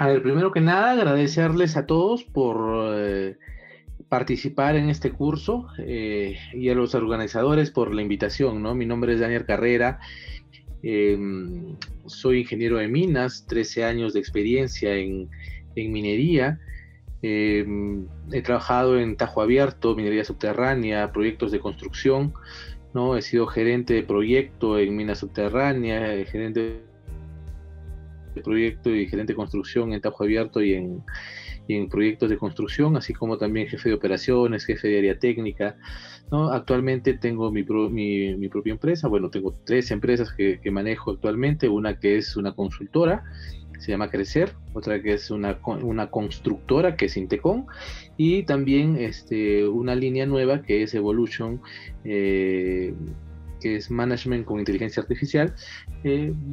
A ver, primero que nada, agradecerles a todos por participar en este curso y a los organizadores por la invitación, ¿no? Mi nombre es Daniel Carrera, eh, soy ingeniero de minas, 13 años de experiencia en minería. Eh, He trabajado en Tajo Abierto, minería subterránea, proyectos de construcción, ¿no? He sido gerente de proyecto en minas subterráneas, gerente de proyecto y gerente de construcción en Tajo Abierto y en proyectos de construcción, así como también jefe de operaciones, jefe de área técnica, ¿no? Actualmente tengo mi propia empresa, bueno, tengo tres empresas que manejo actualmente, una que es una consultora, se llama Crecer, otra que es una constructora, que es Intecon, y también una línea nueva que es Evolution, que es Management con Inteligencia Artificial,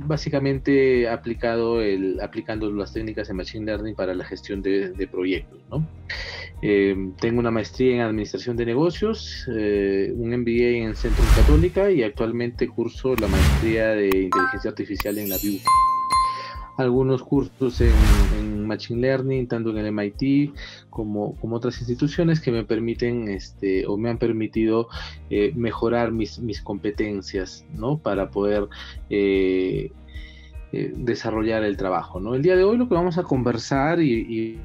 básicamente aplicando las técnicas de Machine Learning para la gestión de proyectos, ¿no? Tengo una maestría en Administración de Negocios, un MBA en Centro Católica y actualmente curso la maestría de Inteligencia Artificial en la BIU. Algunos cursos en Machine Learning, tanto en el MIT como otras instituciones que me permiten o me han permitido mejorar mis competencias, ¿no? Para poder desarrollar el trabajo, ¿no? El día de hoy lo que vamos a conversar y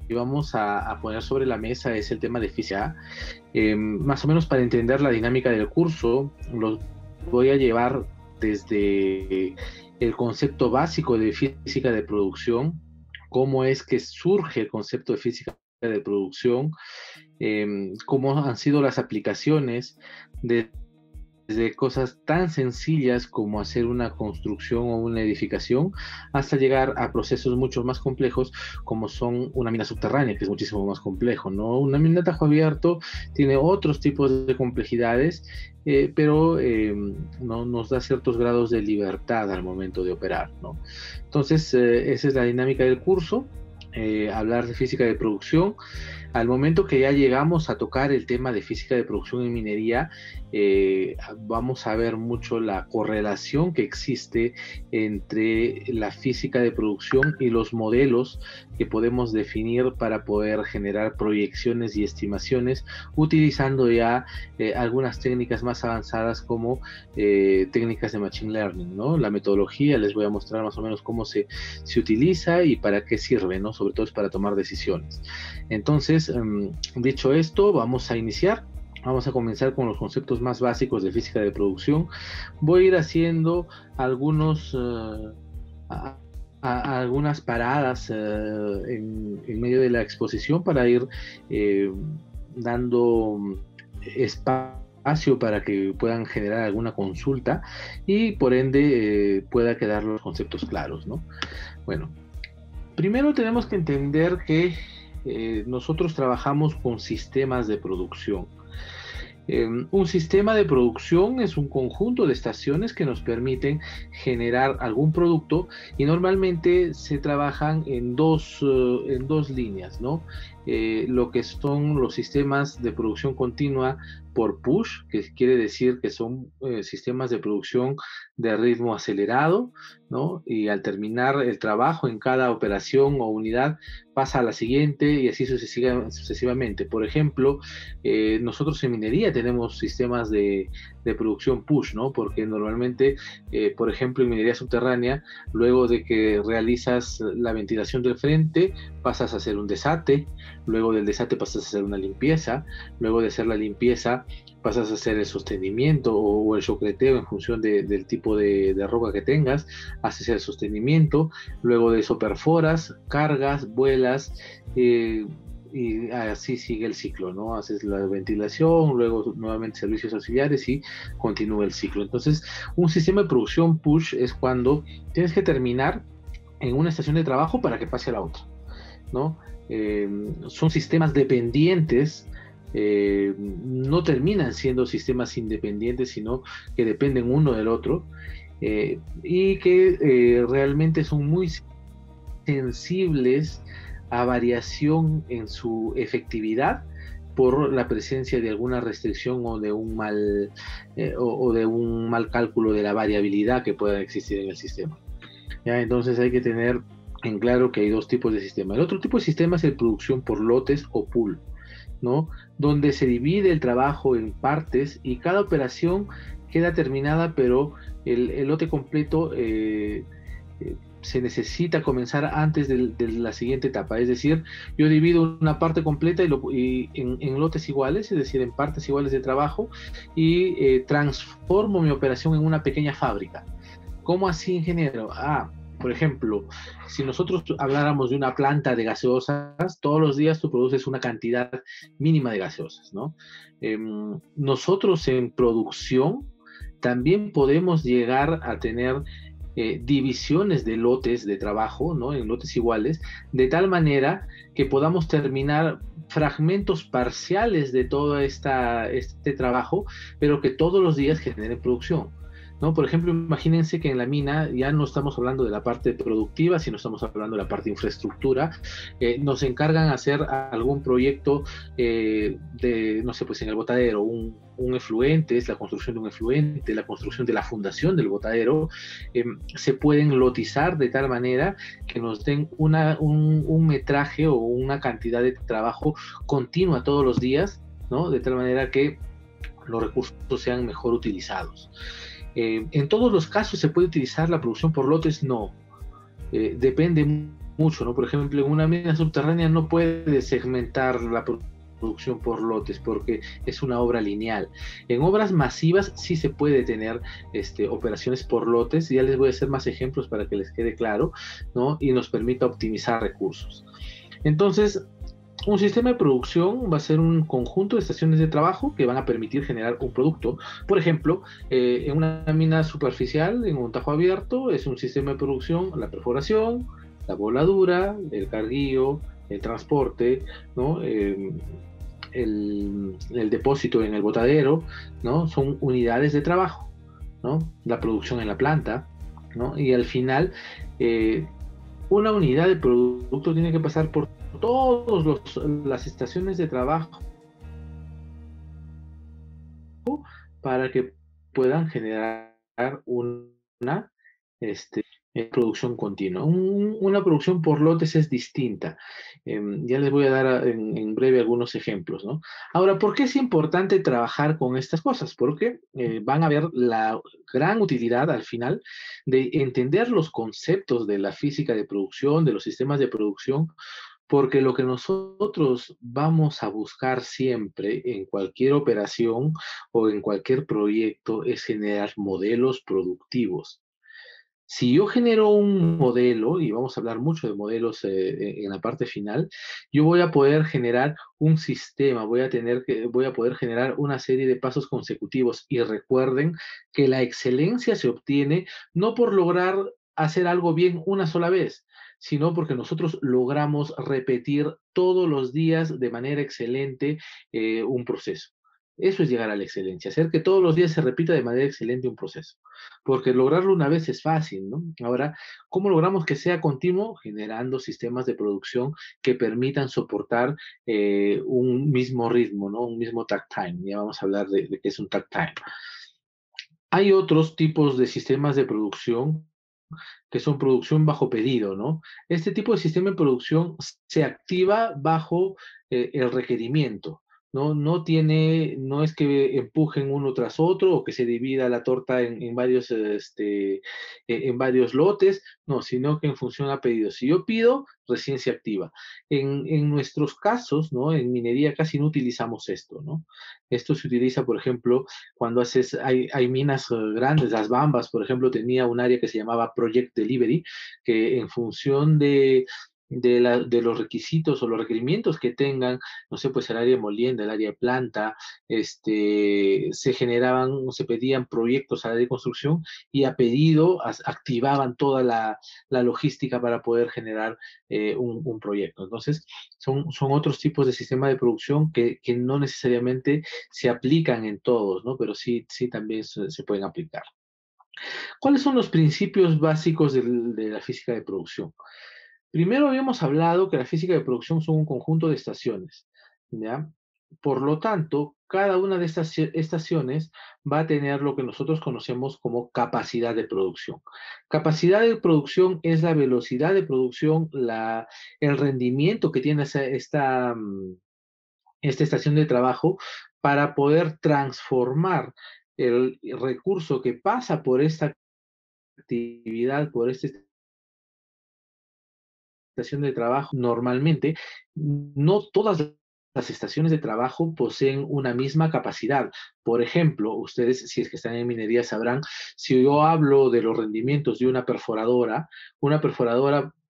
vamos a poner sobre la mesa es el tema de física. Más o menos para entender la dinámica del curso, los voy a llevar desde el concepto básico de física de producción, cómo es que surge el concepto de física de producción, cómo han sido las aplicaciones desde cosas tan sencillas como hacer una construcción o una edificación hasta llegar a procesos mucho más complejos como son una mina subterránea, que es muchísimo más complejo, ¿no? Una mina de tajo abierto tiene otros tipos de complejidades, pero no, nos da ciertos grados de libertad al momento de operar, ¿no? Entonces, esa es la dinámica del curso, hablar de física de producción. Al momento que ya llegamos a tocar el tema de física de producción en minería, vamos a ver mucho la correlación que existe entre la física de producción y los modelos que podemos definir para poder generar proyecciones y estimaciones utilizando ya algunas técnicas más avanzadas como técnicas de Machine Learning, ¿no? La metodología les voy a mostrar más o menos cómo se utiliza y para qué sirve, ¿no? Sobre todo es para tomar decisiones. Entonces, dicho esto, vamos a iniciar. Vamos a comenzar con los conceptos más básicos de física de producción. Voy a ir haciendo algunas paradas en medio de la exposición para ir dando espacio para que puedan generar alguna consulta y por ende pueda quedar los conceptos claros, ¿no? Bueno, primero tenemos que entender que nosotros trabajamos con sistemas de producción. Un sistema de producción es un conjunto de estaciones que nos permiten generar algún producto y normalmente se trabajan en dos líneas, ¿no? Lo que son los sistemas de producción continua por push, que quiere decir que son sistemas de producción de ritmo acelerado, ¿no? Y al terminar el trabajo en cada operación o unidad pasa a la siguiente y así sucesivamente. Por ejemplo, nosotros en minería tenemos sistemas de producción push, ¿no? Porque normalmente, por ejemplo, en minería subterránea, luego de que realizas la ventilación del frente, pasas a hacer un desate, luego del desate pasas a hacer una limpieza, luego de hacer la limpieza pasas a hacer el sostenimiento o el chocleteo en función del tipo de roca que tengas, haces el sostenimiento, luego de eso perforas, cargas, vuelas, y así sigue el ciclo, ¿no? Haces la ventilación, luego nuevamente servicios auxiliares y continúa el ciclo. Entonces, un sistema de producción push es cuando tienes que terminar en una estación de trabajo para que pase a la otra, ¿no? Son sistemas dependientes, no terminan siendo sistemas independientes, sino que dependen uno del otro, y que realmente son muy sensibles a variación en su efectividad por la presencia de alguna restricción o de un mal cálculo de la variabilidad que pueda existir en el sistema. ¿ya? Entonces hay que tener en claro que hay dos tipos de sistema. El otro tipo de sistema es el producción por lotes o pool, ¿no? Donde se divide el trabajo en partes y cada operación queda terminada, pero el lote completo se necesita comenzar antes de la siguiente etapa. Es decir, yo divido una parte completa en lotes iguales, es decir, en partes iguales de trabajo, y transformo mi operación en una pequeña fábrica. ¿Cómo así, ingeniero? Por ejemplo, si nosotros habláramos de una planta de gaseosas, todos los días tú produces una cantidad mínima de gaseosas, ¿no? Nosotros en producción también podemos llegar a tener divisiones de lotes de trabajo, ¿no? En lotes iguales, de tal manera que podamos terminar fragmentos parciales de todo este trabajo, pero que todos los días generen producción. ¿No? Por ejemplo, imagínense que en la mina ya no estamos hablando de la parte productiva, sino estamos hablando de la parte de infraestructura. Nos encargan hacer algún proyecto no sé, pues en el botadero, un efluente, es la construcción de un efluente, la construcción de la fundación del botadero. Se pueden lotizar de tal manera que nos den un metraje o una cantidad de trabajo continua todos los días, ¿no? De tal manera que los recursos sean mejor utilizados. En todos los casos se puede utilizar la producción por lotes, no. Depende mucho, ¿no? Por ejemplo, en una mina subterránea no puede segmentar la producción por lotes porque es una obra lineal. En obras masivas sí se puede tener operaciones por lotes, y ya les voy a hacer más ejemplos para que les quede claro, ¿no? Y nos permita optimizar recursos. Entonces, un sistema de producción va a ser un conjunto de estaciones de trabajo que van a permitir generar un producto. Por ejemplo, en una mina superficial, en un tajo abierto, es un sistema de producción, la perforación, la voladura, el carguío, el transporte, ¿no? El depósito en el botadero, ¿no? Son unidades de trabajo, ¿no? La producción en la planta, ¿no? Y al final, eh, una unidad de producto tiene que pasar por todas las estaciones de trabajo para que puedan generar una producción continua. Una producción por lotes es distinta. Ya les voy a dar en breve algunos ejemplos, ¿no? Ahora, ¿por qué es importante trabajar con estas cosas? Porque van a ver la gran utilidad al final de entender los conceptos de la física de producción, de los sistemas de producción, porque lo que nosotros vamos a buscar siempre en cualquier operación o en cualquier proyecto es generar modelos productivos. Si yo genero un modelo, y vamos a hablar mucho de modelos en la parte final, yo voy a poder generar un sistema, voy a poder generar una serie de pasos consecutivos. Y recuerden que la excelencia se obtiene no por lograr hacer algo bien una sola vez, sino porque nosotros logramos repetir todos los días de manera excelente un proceso. Eso es llegar a la excelencia, hacer que todos los días se repita de manera excelente un proceso, porque lograrlo una vez es fácil, ¿no? Ahora, ¿cómo logramos que sea continuo? Generando sistemas de producción que permitan soportar un mismo ritmo, ¿no? Un mismo takt time. Ya vamos a hablar de qué es un takt time. Hay otros tipos de sistemas de producción que son producción bajo pedido, ¿no? Este tipo de sistema de producción se activa bajo el requerimiento, ¿no? No es que empujen uno tras otro o que se divida la torta en varios lotes, no, sino que en función a pedido. Si yo pido, recién se activa. En nuestros casos, ¿no? En minería casi no utilizamos esto, ¿no? Esto se utiliza, por ejemplo, cuando hay minas grandes, las Bambas, por ejemplo, tenía un área que se llamaba Project Delivery, que en función de los requisitos o los requerimientos que tengan, no sé, pues el área de molienda, el área de planta, se generaban, se pedían proyectos al área de construcción y a pedido activaban toda la logística para poder generar un proyecto. Entonces, son otros tipos de sistema de producción que no necesariamente se aplican en todos, ¿no? Pero sí también se pueden aplicar. ¿Cuáles son los principios básicos de la física de producción? Primero habíamos hablado que la física de producción son un conjunto de estaciones, ¿ya? Por lo tanto, cada una de estas estaciones va a tener lo que nosotros conocemos como capacidad de producción. Capacidad de producción es la velocidad de producción, el rendimiento que tiene esta estación de trabajo para poder transformar el recurso que pasa por esta actividad, por esta estación de trabajo. Normalmente, no todas las estaciones de trabajo poseen una misma capacidad. Por ejemplo, ustedes, si es que están en minería, sabrán, si yo hablo de los rendimientos de una perforadora,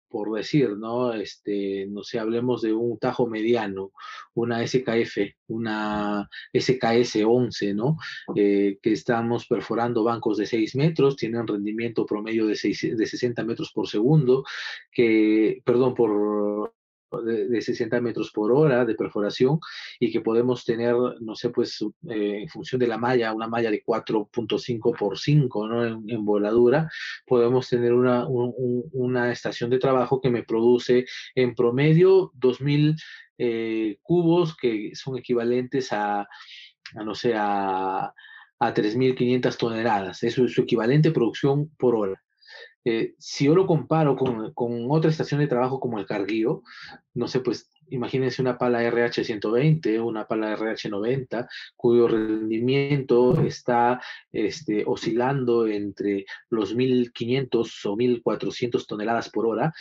por decir, ¿no? No sé, hablemos de un tajo mediano, una SKF, una SKS 11, ¿no? Que estamos perforando bancos de 6 metros, tienen rendimiento promedio de 60 metros por segundo, perdón, de 60 metros por hora de perforación, y que podemos tener, no sé, pues en función de la malla, una malla de 4.5 por 5, ¿no? En voladura, podemos tener una estación de trabajo que me produce en promedio 2.000 cubos, que son equivalentes no sé, a 3.500 toneladas. Eso es su equivalente producción por hora. Si yo lo comparo con otra estación de trabajo como el Carguío, no sé, pues imagínense una pala RH 120, una pala RH 90, cuyo rendimiento está oscilando entre los 1.500 o 1.400 toneladas por hora.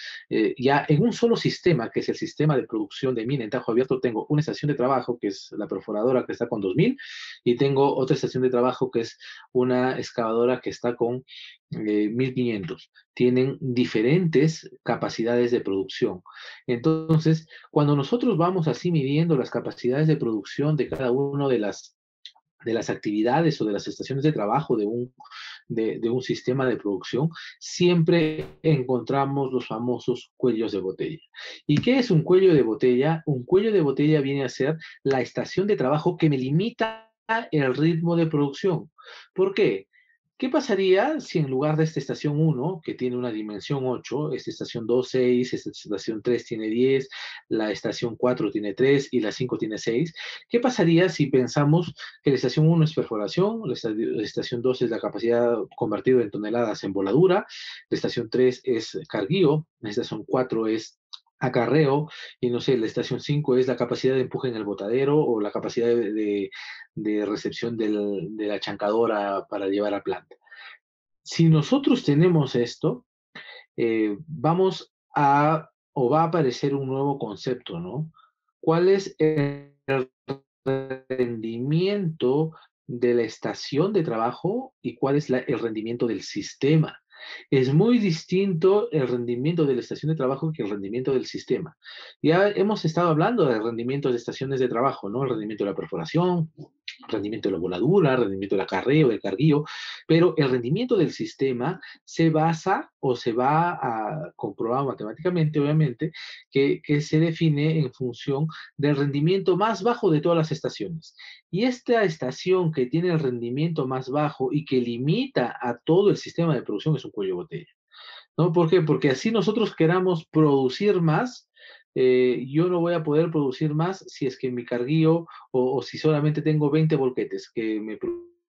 Ya en un solo sistema, que es el sistema de producción de mina en Tajo Abierto, tengo una estación de trabajo, que es la perforadora, que está con 2.000, y tengo otra estación de trabajo, que es una excavadora, que está con 1.500. Tienen diferentes capacidades de producción. Entonces, cuando nosotros vamos así midiendo las capacidades de producción de cada una de las actividades o de las estaciones de trabajo de un sistema de producción, siempre encontramos los famosos cuellos de botella. ¿Y qué es un cuello de botella? Un cuello de botella viene a ser la estación de trabajo que me limita el ritmo de producción. ¿Por qué? ¿Qué pasaría si en lugar de esta estación 1, que tiene una dimensión 8, esta estación 2, 6, esta estación 3 tiene 10, la estación 4 tiene 3 y la 5 tiene 6? ¿Qué pasaría si pensamos que la estación 1 es perforación, la estación 2 es la capacidad convertida en toneladas en voladura, la estación 3 es carguío, la estación 4 es acarreo, y no sé, la estación 5 es la capacidad de empuje en el botadero o la capacidad de recepción de la chancadora para llevar a planta? Si nosotros tenemos esto, o va a aparecer un nuevo concepto, ¿no? ¿Cuál es el rendimiento de la estación de trabajo y cuál es el rendimiento del sistema? Es muy distinto el rendimiento de la estación de trabajo que el rendimiento del sistema. Ya hemos estado hablando del rendimiento de estaciones de trabajo, ¿no? El rendimiento de la perforación, rendimiento de la voladura, rendimiento del acarreo, del carguío, pero el rendimiento del sistema se basa o se va a comprobar matemáticamente, obviamente, que se define en función del rendimiento más bajo de todas las estaciones. Y esta estación que tiene el rendimiento más bajo y que limita a todo el sistema de producción es un cuello de botella, ¿no? ¿Por qué? Porque así nosotros queramos producir más, yo no voy a poder producir más si es que mi carguío o si solamente tengo 20 volquetes que me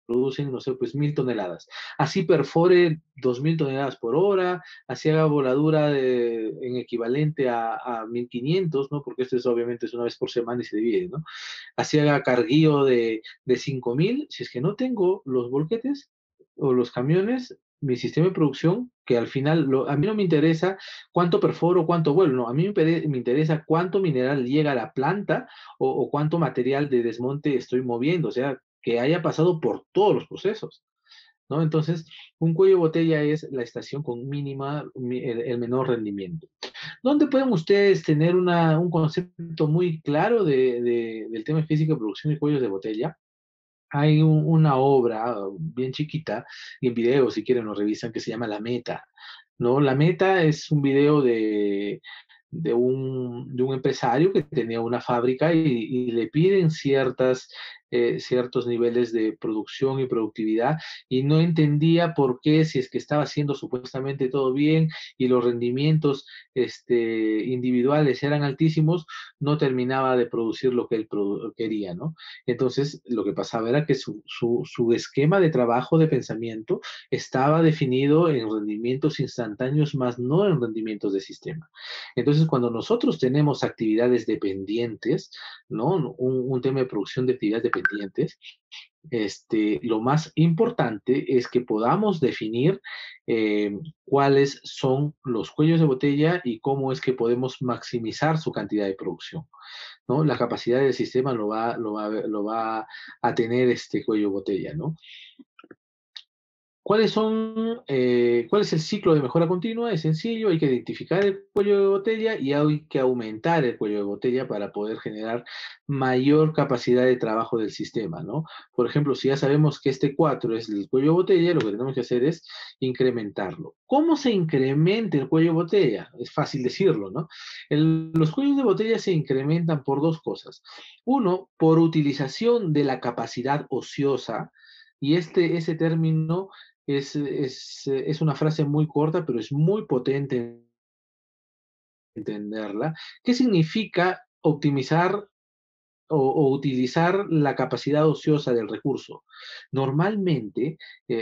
producen, no sé, pues 1.000 toneladas. Así perfore 2.000 toneladas por hora, así haga voladura en equivalente a 1.500, ¿no? Porque esto es obviamente es una vez por semana y se divide, ¿no? Así haga carguío de 5.000, si es que no tengo los volquetes o los camiones, mi sistema de producción, que al final, a mí no me interesa cuánto perforo, cuánto vuelo, no, a mí me interesa cuánto mineral llega a la planta o cuánto material de desmonte estoy moviendo, o sea, que haya pasado por todos los procesos, ¿no? Entonces, un cuello de botella es la estación con el menor rendimiento. ¿Dónde pueden ustedes tener un concepto muy claro del tema de física de producción y cuellos de botella? Hay una obra bien chiquita, y en video, si quieren, lo revisan, que se llama La Meta, ¿no? La Meta es un video de un empresario que tenía una fábrica y le piden ciertas ciertos niveles de producción y productividad y no entendía por qué, si es que estaba haciendo supuestamente todo bien y los rendimientos individuales eran altísimos, no terminaba de producir lo que él quería, ¿no? Entonces, lo que pasaba era que su esquema de trabajo, de pensamiento, estaba definido en rendimientos instantáneos, más no en rendimientos de sistema. Entonces, cuando nosotros tenemos actividades dependientes, ¿no? Un tema de producción de actividades dependientes, lo más importante es que podamos definir cuáles son los cuellos de botella y cómo es que podemos maximizar su cantidad de producción, ¿no? La capacidad del sistema lo va a tener este cuello de botella, ¿no? ¿Cuál es el ciclo de mejora continua? Es sencillo, hay que identificar el cuello de botella y hay que aumentar el cuello de botella para poder generar mayor capacidad de trabajo del sistema, ¿no? Por ejemplo, si ya sabemos que este 4 es el cuello de botella, lo que tenemos que hacer es incrementarlo. ¿Cómo se incrementa el cuello de botella? Es fácil decirlo, ¿no? Los cuellos de botella se incrementan por dos cosas. Uno, por utilización de la capacidad ociosa, y ese término es una frase muy corta, pero es muy potente entenderla. ¿Qué significa optimizar o utilizar la capacidad ociosa del recurso? Normalmente,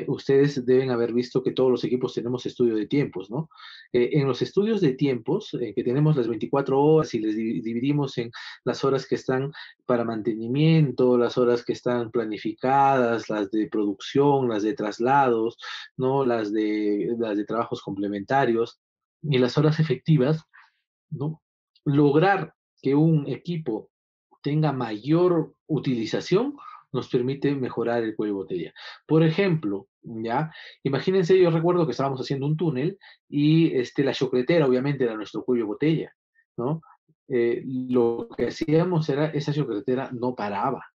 ustedes deben haber visto que todos los equipos tenemos estudio de tiempos, ¿no? En los estudios de tiempos, que tenemos las 24 horas y les dividimos en las horas que están para mantenimiento, las horas que están planificadas, las de producción, las de traslados, ¿no? Las de trabajos complementarios y las horas efectivas, ¿no? Lograr que un equipo tenga mayor utilización nos permite mejorar el cuello de botella. Por ejemplo, ¿ya? Imagínense, yo recuerdo que estábamos haciendo un túnel y la chocletera obviamente era nuestro cuello de botella, ¿no? Lo que hacíamos era, esa chocletera no paraba.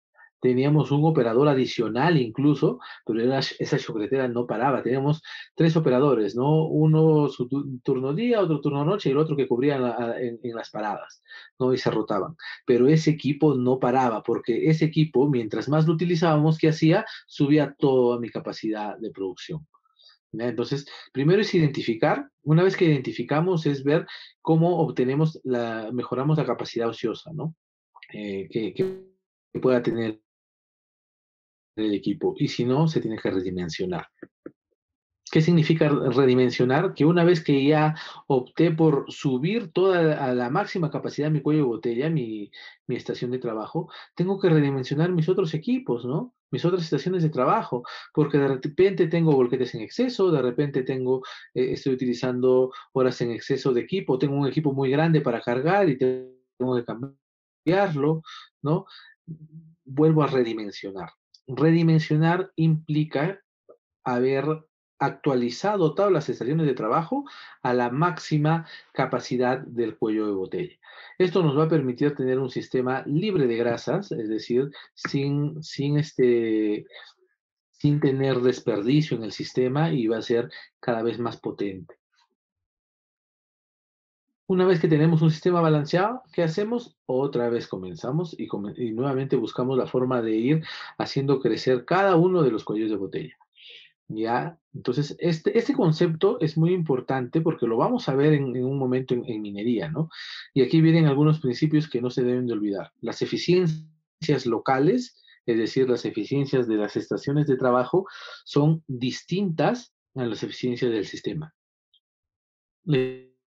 Teníamos un operador adicional incluso, pero esa chocletera no paraba. Teníamos tres operadores, ¿no? Uno su turno día, otro turno noche y el otro que cubría en las paradas, ¿no? Y se rotaban. Pero ese equipo no paraba, porque ese equipo, mientras más lo utilizábamos, ¿qué hacía? Subía toda mi capacidad de producción. ¿Ya? Entonces, primero es identificar, una vez que identificamos es ver cómo mejoramos la capacidad ociosa, ¿no? Que pueda tener el equipo, y si no, se tiene que redimensionar. ¿Qué significa redimensionar? Que una vez que ya opté por subir toda a la máxima capacidad de mi cuello de botella, mi estación de trabajo, tengo que redimensionar mis otros equipos, ¿no? Mis otras estaciones de trabajo, porque de repente tengo volquetes en exceso, de repente estoy utilizando horas en exceso de equipo, tengo un equipo muy grande para cargar y tengo que cambiarlo, ¿no? Vuelvo a redimensionar. Redimensionar implica haber actualizado todas las estaciones de trabajo a la máxima capacidad del cuello de botella. Esto nos va a permitir tener un sistema libre de grasas, es decir, sin tener desperdicio en el sistema, y va a ser cada vez más potente. Una vez que tenemos un sistema balanceado, ¿qué hacemos? Otra vez comenzamos y nuevamente buscamos la forma de ir haciendo crecer cada uno de los cuellos de botella. ¿Ya? Entonces, este concepto es muy importante porque lo vamos a ver en un momento en minería, ¿no? Y aquí vienen algunos principios que no se deben de olvidar. Las eficiencias locales, es decir, las eficiencias de las estaciones de trabajo, son distintas a las eficiencias del sistema. La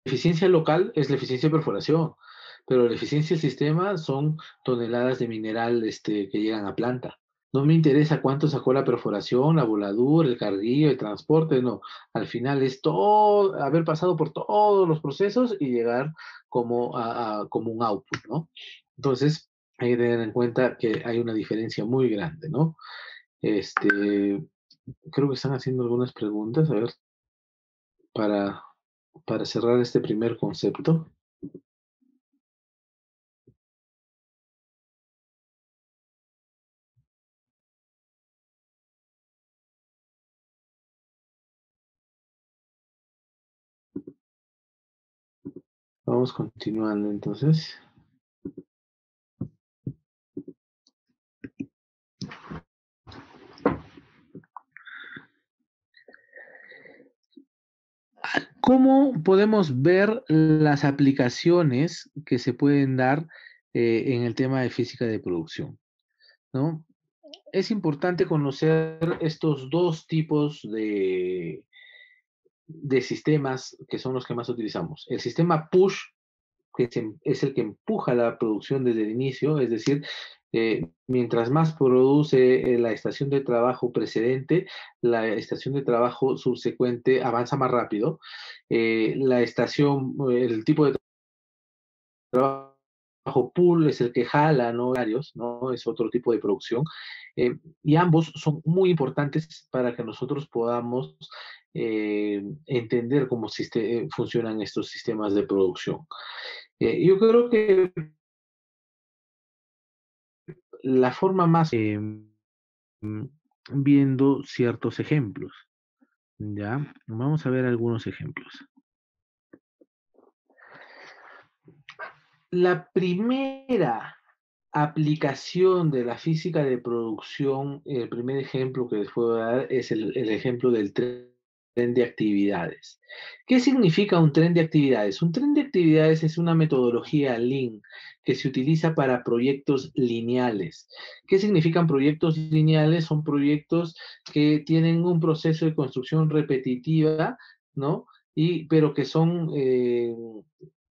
eficiencia local es la eficiencia de perforación, pero la eficiencia del sistema son toneladas de mineral que llegan a planta. No me interesa cuánto sacó la perforación, la voladura, el carguillo, el transporte, no. Al final es todo, haber pasado por todos los procesos y llegar como un output, ¿no? Entonces, hay que tener en cuenta que hay una diferencia muy grande, ¿no? Este, Creo que están haciendo algunas preguntas, a ver, para, para cerrar este primer concepto. Vamos continuando entonces. ¿Cómo podemos ver las aplicaciones que se pueden dar en el tema de física de producción, ¿no? Es importante conocer estos dos tipos de sistemas que son los que más utilizamos. El sistema push, es el que empuja la producción desde el inicio, es decir, mientras más produce la estación de trabajo precedente, la estación de trabajo subsecuente avanza más rápido. El tipo de trabajo pool es el que jala, ¿no? Horarios, ¿no? Es otro tipo de producción. Y ambos son muy importantes para que nosotros podamos entender cómo funcionan estos sistemas de producción. Yo creo que la forma más viendo ciertos ejemplos, ¿ya? Vamos a ver algunos ejemplos. La primera aplicación de la física de producción, el primer ejemplo que les puedo dar es el ejemplo del tren de actividades. ¿Qué significa un tren de actividades? Un tren de actividades es una metodología Lean que se utiliza para proyectos lineales. ¿Qué significan proyectos lineales? Son proyectos que tienen un proceso de construcción repetitiva, ¿no? Pero que son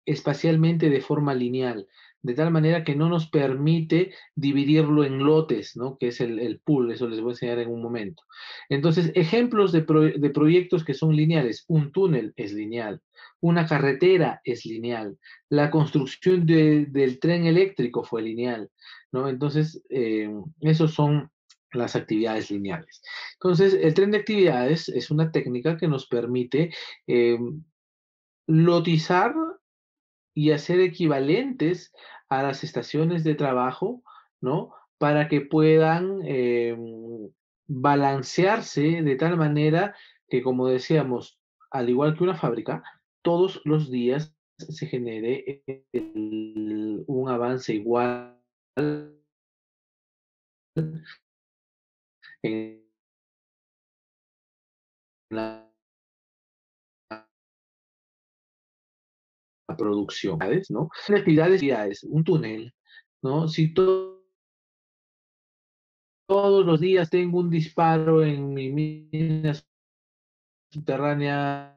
espacialmente de forma lineal, de tal manera que no nos permite dividirlo en lotes, ¿no? Que es el pool, eso les voy a enseñar en un momento. Entonces, ejemplos de proyectos que son lineales. Un túnel es lineal, una carretera es lineal, la construcción del tren eléctrico fue lineal, ¿no? Entonces, esos son las actividades lineales. Entonces, el tren de actividades es una técnica que nos permite lotizar y hacer equivalentes a las estaciones de trabajo, ¿no? Para que puedan balancearse de tal manera que, como decíamos, al igual que una fábrica, todos los días se genere un avance igual en la producción, ¿sabes? ¿No? Actividades, un túnel, ¿no? Si todos los días tengo un disparo en mi mina subterránea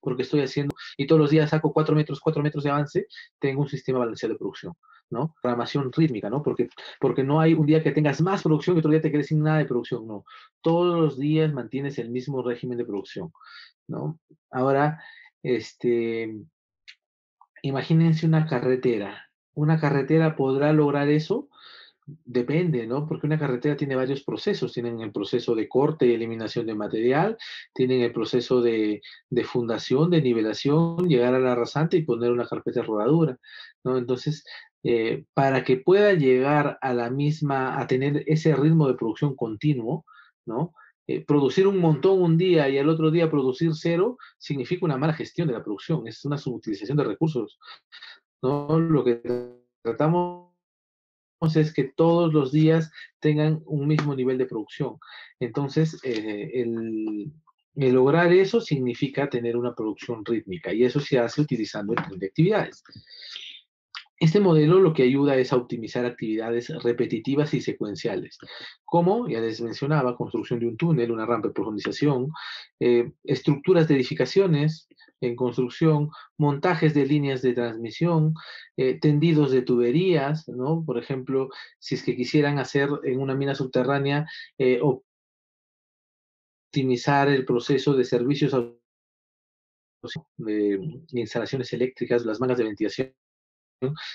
porque estoy haciendo, y todos los días saco 4 metros de avance, tengo un sistema balanceado de producción, ¿no? Programación rítmica, ¿no? Porque no hay un día que tengas más producción y otro día te quedes sin nada de producción, no. Todos los días mantienes el mismo régimen de producción, ¿no? Ahora, este, imagínense una carretera. ¿Una carretera podrá lograr eso? Depende, ¿no? Porque una carretera tiene varios procesos. Tienen el proceso de corte y eliminación de material, tienen el proceso de fundación, de nivelación, llegar a la rasante y poner una carpeta de rodadura, ¿no? Entonces, para que pueda llegar a a tener ese ritmo de producción continuo, ¿no? Producir un montón un día y al otro día producir cero significa una mala gestión de la producción, es una subutilización de recursos, ¿no? Lo que tratamos es que todos los días tengan un mismo nivel de producción. Entonces, el lograr eso significa tener una producción rítmica y eso se hace utilizando el tren de actividades. Este modelo lo que ayuda es a optimizar actividades repetitivas y secuenciales, como ya les mencionaba, construcción de un túnel, una rampa de profundización, estructuras de edificaciones en construcción, montajes de líneas de transmisión, tendidos de tuberías, ¿no? Por ejemplo, si es que quisieran hacer en una mina subterránea, optimizar el proceso de servicios de instalaciones eléctricas, las mangas de ventilación.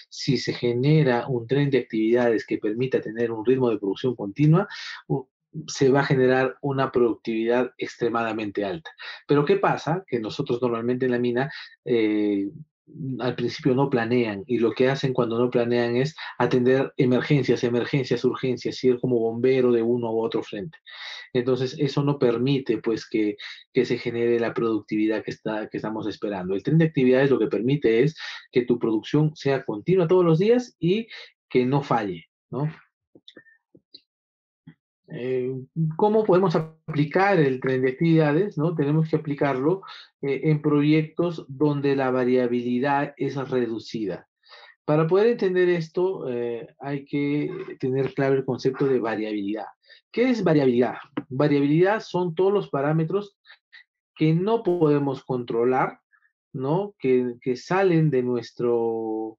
Si se genera un tren de actividades que permita tener un ritmo de producción continua, se va a generar una productividad extremadamente alta. Pero ¿qué pasa? Que nosotros normalmente en la mina al principio no planean y lo que hacen cuando no planean es atender emergencias, urgencias, ir como bombero de uno u otro frente. Entonces, eso no permite pues que se genere la productividad que estamos esperando. El tren de actividades lo que permite es que tu producción sea continua todos los días y que no falle, ¿no? Eh, ¿Cómo podemos aplicar el tren de actividades? ¿No? Tenemos que aplicarlo en proyectos donde la variabilidad es reducida. Para poder entender esto, hay que tener claro el concepto de variabilidad. ¿Qué es variabilidad? Variabilidad son todos los parámetros que no podemos controlar, ¿no? Que salen de nuestro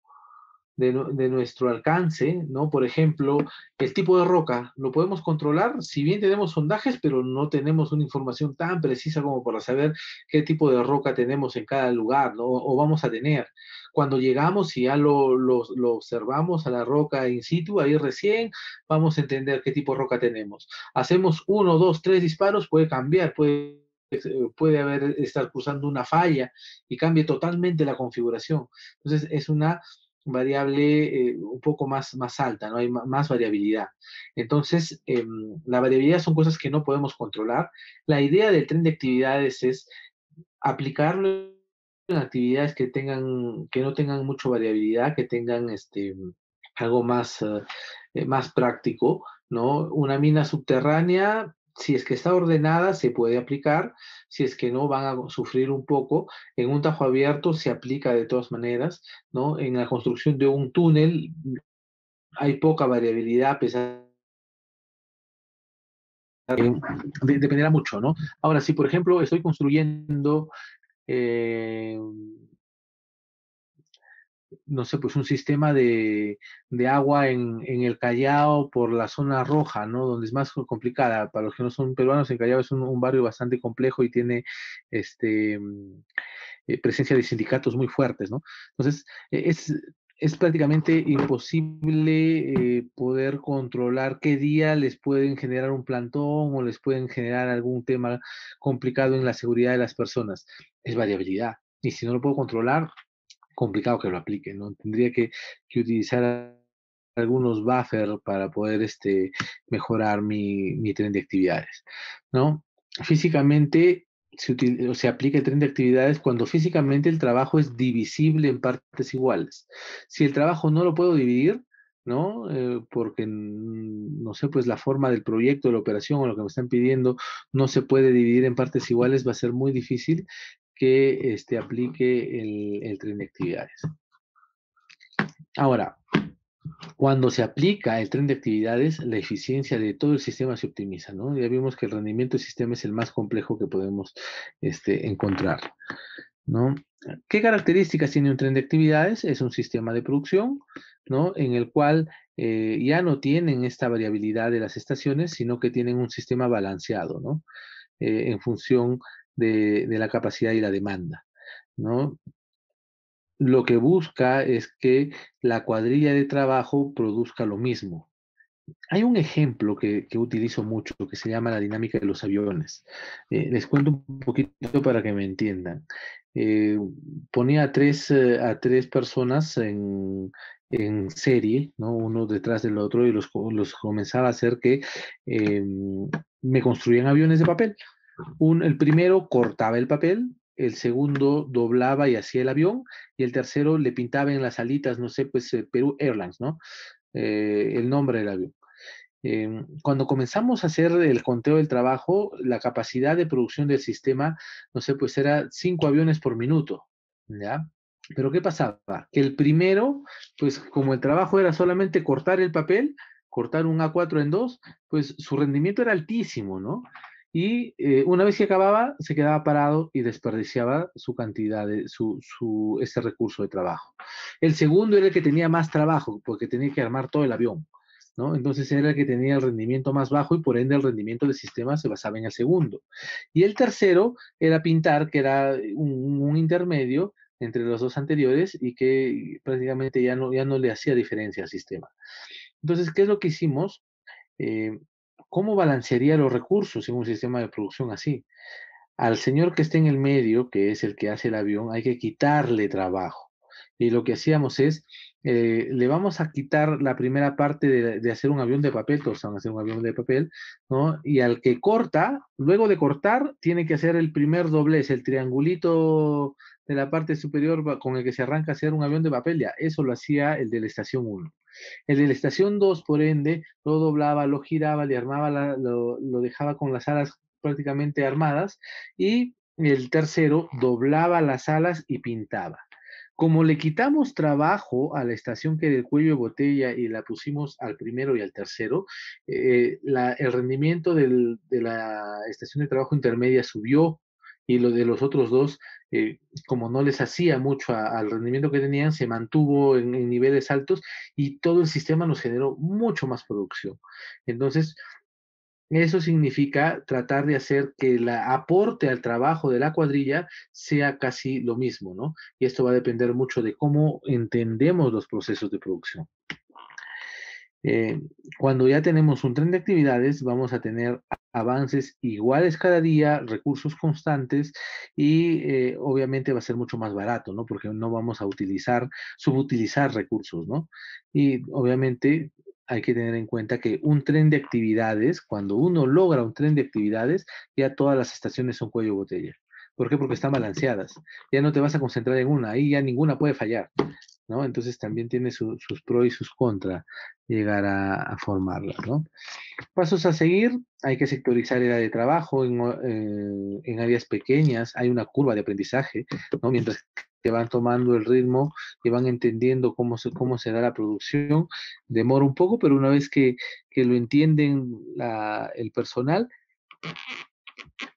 alcance, ¿no? Por ejemplo, el tipo de roca, lo podemos controlar, si bien tenemos sondajes, pero no tenemos una información tan precisa como para saber qué tipo de roca tenemos en cada lugar, ¿no? O vamos a tener. Cuando llegamos y ya lo observamos a la roca in situ, ahí recién vamos a entender qué tipo de roca tenemos. Hacemos uno, dos, tres disparos, puede cambiar, puede haber, estar cruzando una falla y cambie totalmente la configuración. Entonces, es una variable un poco más alta, ¿no? Hay más variabilidad. Entonces, la variabilidad son cosas que no podemos controlar. La idea del tren de actividades es aplicarlo en actividades que no tengan mucha variabilidad, que tengan algo más práctico, ¿no? Una mina subterránea, si es que está ordenada, se puede aplicar, si es que no, van a sufrir un poco. En un tajo abierto se aplica de todas maneras, ¿no? En la construcción de un túnel hay poca variabilidad, a pesar dependerá mucho, ¿no? Ahora, si por ejemplo estoy construyendo eh, no sé, pues un sistema de agua en el Callao por la zona roja, ¿no? Donde es más complicada. Para los que no son peruanos, el Callao es un barrio bastante complejo y tiene este, presencia de sindicatos muy fuertes, ¿no? Entonces, es prácticamente imposible poder controlar qué día les pueden generar un plantón o les pueden generar algún tema complicado en la seguridad de las personas. Es variabilidad. Y si no lo puedo controlar, complicado que lo aplique, ¿no? Tendría que utilizar algunos buffers para poder mejorar mi tren de actividades, ¿no? Físicamente se aplica el tren de actividades cuando físicamente el trabajo es divisible en partes iguales. Si el trabajo no lo puedo dividir, ¿no? Porque, no sé, pues la forma del proyecto, de la operación o lo que me están pidiendo no se puede dividir en partes iguales, va a ser muy difícil que aplique el tren de actividades. Ahora, cuando se aplica el tren de actividades, la eficiencia de todo el sistema se optimiza, ¿no? Ya vimos que el rendimiento del sistema es el más complejo que podemos encontrar, ¿no? ¿Qué características tiene un tren de actividades? Es un sistema de producción, ¿no? En el cual ya no tienen esta variabilidad de las estaciones, sino que tienen un sistema balanceado, ¿no? En función de la capacidad y la demanda, ¿no? Lo que busca es que la cuadrilla de trabajo produzca lo mismo. Hay un ejemplo que utilizo mucho que se llama la dinámica de los aviones. Les cuento un poquito para que me entiendan. Eh, Ponía a tres personas en serie, ¿no? Uno detrás del otro, y los comenzaba a hacer que eh, me construían aviones de papel. El primero cortaba el papel, el segundo doblaba y hacía el avión, y el tercero le pintaba en las alitas, no sé, pues Perú Airlines, ¿no? El nombre del avión. Cuando comenzamos a hacer el conteo del trabajo, la capacidad de producción del sistema, no sé, pues era 5 aviones por minuto, ¿ya? Pero ¿qué pasaba? Que el primero, pues como el trabajo era solamente cortar el papel, cortar un A4 en dos, pues su rendimiento era altísimo, ¿no? Y una vez que acababa, se quedaba parado y desperdiciaba su cantidad este recurso de trabajo. El segundo era el que tenía más trabajo, porque tenía que armar todo el avión, ¿no? Entonces era el que tenía el rendimiento más bajo y por ende el rendimiento del sistema se basaba en el segundo. Y el tercero era pintar, que era un intermedio entre los dos anteriores y que prácticamente ya no le hacía diferencia al sistema. Entonces, ¿qué es lo que hicimos? Eh, ¿Cómo balancearía los recursos en un sistema de producción así? Al señor que está en el medio, que es el que hace el avión, hay que quitarle trabajo. Y lo que hacíamos es, le vamos a quitar la primera parte de hacer un avión de papel, todos van a hacer un avión de papel, ¿no? Y al que corta, luego de cortar, tiene que hacer el primer doblez, el triangulito de la parte superior con el que se arranca a hacer un avión de papel, ya, eso lo hacía el de la estación 1. El de la estación 2, por ende, lo doblaba, lo giraba, le armaba, lo dejaba con las alas prácticamente armadas, y el tercero doblaba las alas y pintaba. Como le quitamos trabajo a la estación que del cuello de botella y la pusimos al primero y al tercero, el rendimiento de la estación de trabajo intermedia subió, y lo de los otros dos, eh, como no les hacía mucho al rendimiento que tenían, se mantuvo en niveles altos, y todo el sistema nos generó mucho más producción. Entonces, eso significa tratar de hacer que el aporte al trabajo de la cuadrilla sea casi lo mismo, ¿no? Y esto va a depender mucho de cómo entendemos los procesos de producción. Eh, Cuando ya tenemos un tren de actividades, vamos a tener avances iguales cada día, recursos constantes, y obviamente va a ser mucho más barato, ¿no? Porque no vamos a subutilizar recursos, ¿no? Y obviamente hay que tener en cuenta que un tren de actividades, cuando uno logra un tren de actividades, ya todas las estaciones son cuello de botella. ¿Por qué? Porque están balanceadas. Ya no te vas a concentrar en una, ahí ya ninguna puede fallar, ¿no? Entonces también tiene sus pros y sus contras llegar a formarla, ¿no? Pasos a seguir: hay que sectorizar el área de trabajo en áreas pequeñas, hay una curva de aprendizaje, ¿no? Mientras que van tomando el ritmo y van entendiendo cómo se da la producción, demora un poco, pero una vez que lo entienden el personal,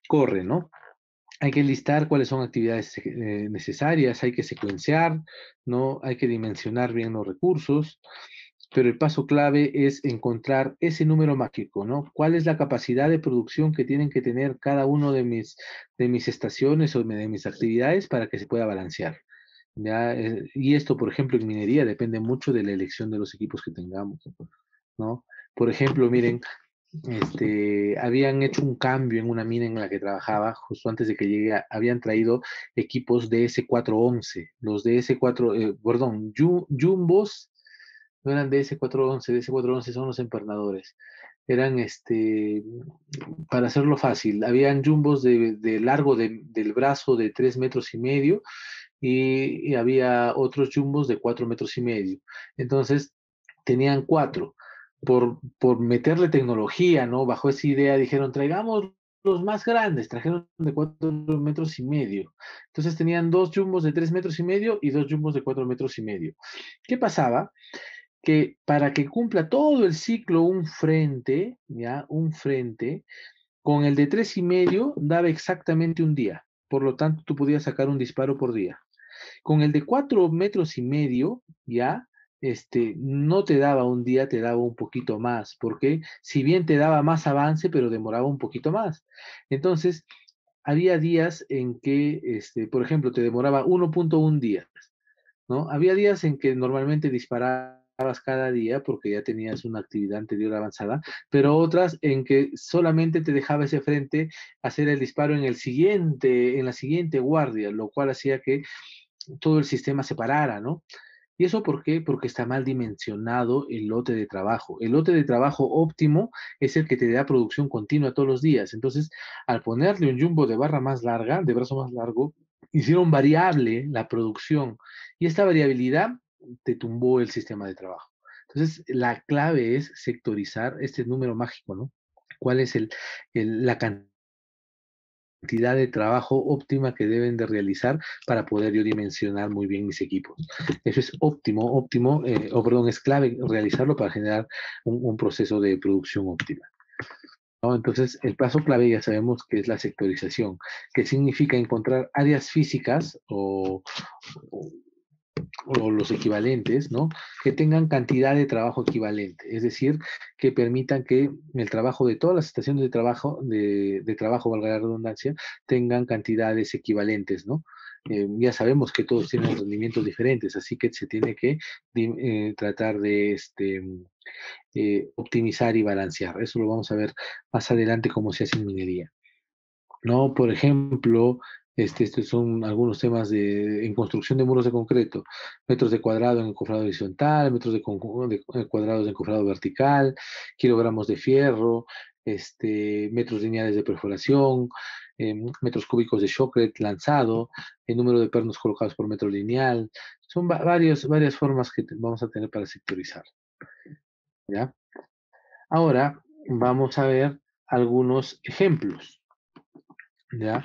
corre, ¿no? Hay que listar cuáles son actividades necesarias, hay que secuenciar, ¿no? Hay que dimensionar bien los recursos, pero el paso clave es encontrar ese número mágico, ¿no? ¿Cuál es la capacidad de producción que tienen que tener cada uno de mis estaciones o de mis actividades para que se pueda balancear? ¿Ya? Y esto, por ejemplo, en minería depende mucho de la elección de los equipos que tengamos, ¿no? Por ejemplo, miren, habían hecho un cambio en una mina en la que trabajaba, justo antes de que llegue, habían traído equipos de S411, los de S4, perdón, Jumbos, no eran de S411, de S411 son los empernadores. Eran, para hacerlo fácil, habían jumbos de largo del brazo de 3,5 metros, y había otros jumbos de 4,5 metros. Entonces, tenían cuatro. Por meterle tecnología, ¿no? Bajo esa idea dijeron, traigamos los más grandes, trajeron de 4,5 metros. Entonces tenían dos jumbos de 3,5 metros y dos jumbos de 4,5 metros. ¿Qué pasaba? Que para que cumpla todo el ciclo un frente, ¿ya? Un frente, con el de 3,5 daba exactamente un día. Por lo tanto, tú podías sacar un disparo por día. Con el de 4,5 metros, ya, no te daba un día, te daba un poquito más, porque si bien te daba más avance, pero demoraba un poquito más. Entonces, había días en que, por ejemplo, te demoraba 1,1 días, ¿no? Había días en que normalmente disparabas cada día porque ya tenías una actividad anterior avanzada, pero otras en que solamente te dejaba ese frente hacer el disparo en la siguiente guardia, lo cual hacía que todo el sistema se parara, ¿no? ¿Y eso por qué? Porque está mal dimensionado el lote de trabajo. El lote de trabajo óptimo es el que te da producción continua todos los días. Entonces, al ponerle un jumbo de barra más larga, de brazo más largo, hicieron variable la producción. Y esta variabilidad te tumbó el sistema de trabajo. Entonces, la clave es sectorizar este número mágico, ¿no? ¿Cuál es la cantidad de trabajo óptima que deben de realizar para poder yo dimensionar muy bien mis equipos? Eso es óptimo, perdón, es clave realizarlo para generar un proceso de producción óptima, ¿no? Entonces, el paso clave ya sabemos que es la sectorización, que significa encontrar áreas físicas o o los equivalentes, ¿no? Que tengan cantidad de trabajo equivalente, es decir, que permitan que el trabajo de todas las estaciones de trabajo, valga la redundancia, tengan cantidades equivalentes, ¿no? Ya sabemos que todos tienen rendimientos diferentes, así que se tiene que tratar de optimizar y balancear. Eso lo vamos a ver más adelante cómo se hace en minería, ¿no? Por ejemplo, estos son algunos temas en construcción de muros de concreto: metros de cuadrado en encofrado horizontal, metros de cuadrados en encofrado vertical, kilogramos de fierro, metros lineales de perforación. metros cúbicos de shotcrete lanzado, el número de pernos colocados por metro lineal. Son varias formas que vamos a tener para sectorizar, ¿ya? Ahora vamos a ver algunos ejemplos, ¿ya?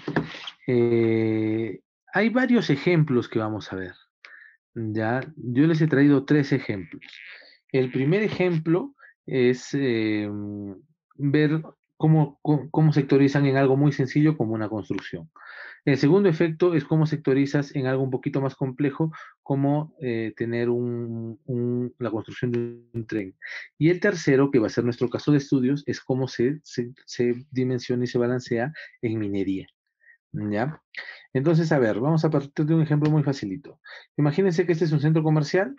Hay varios ejemplos que vamos a ver, ¿ya? Yo les he traído 3 ejemplos. El primer ejemplo es ver cómo sectorizan en algo muy sencillo como una construcción. El segundo efecto es cómo sectorizas en algo un poquito más complejo, como tener la construcción de un tren. Y el tercero, que va a ser nuestro caso de estudios, es cómo se dimensiona y se balancea en minería. ¿Ya? Entonces, a ver, vamos a partir de un ejemplo muy facilito. Imagínense que este es un centro comercial,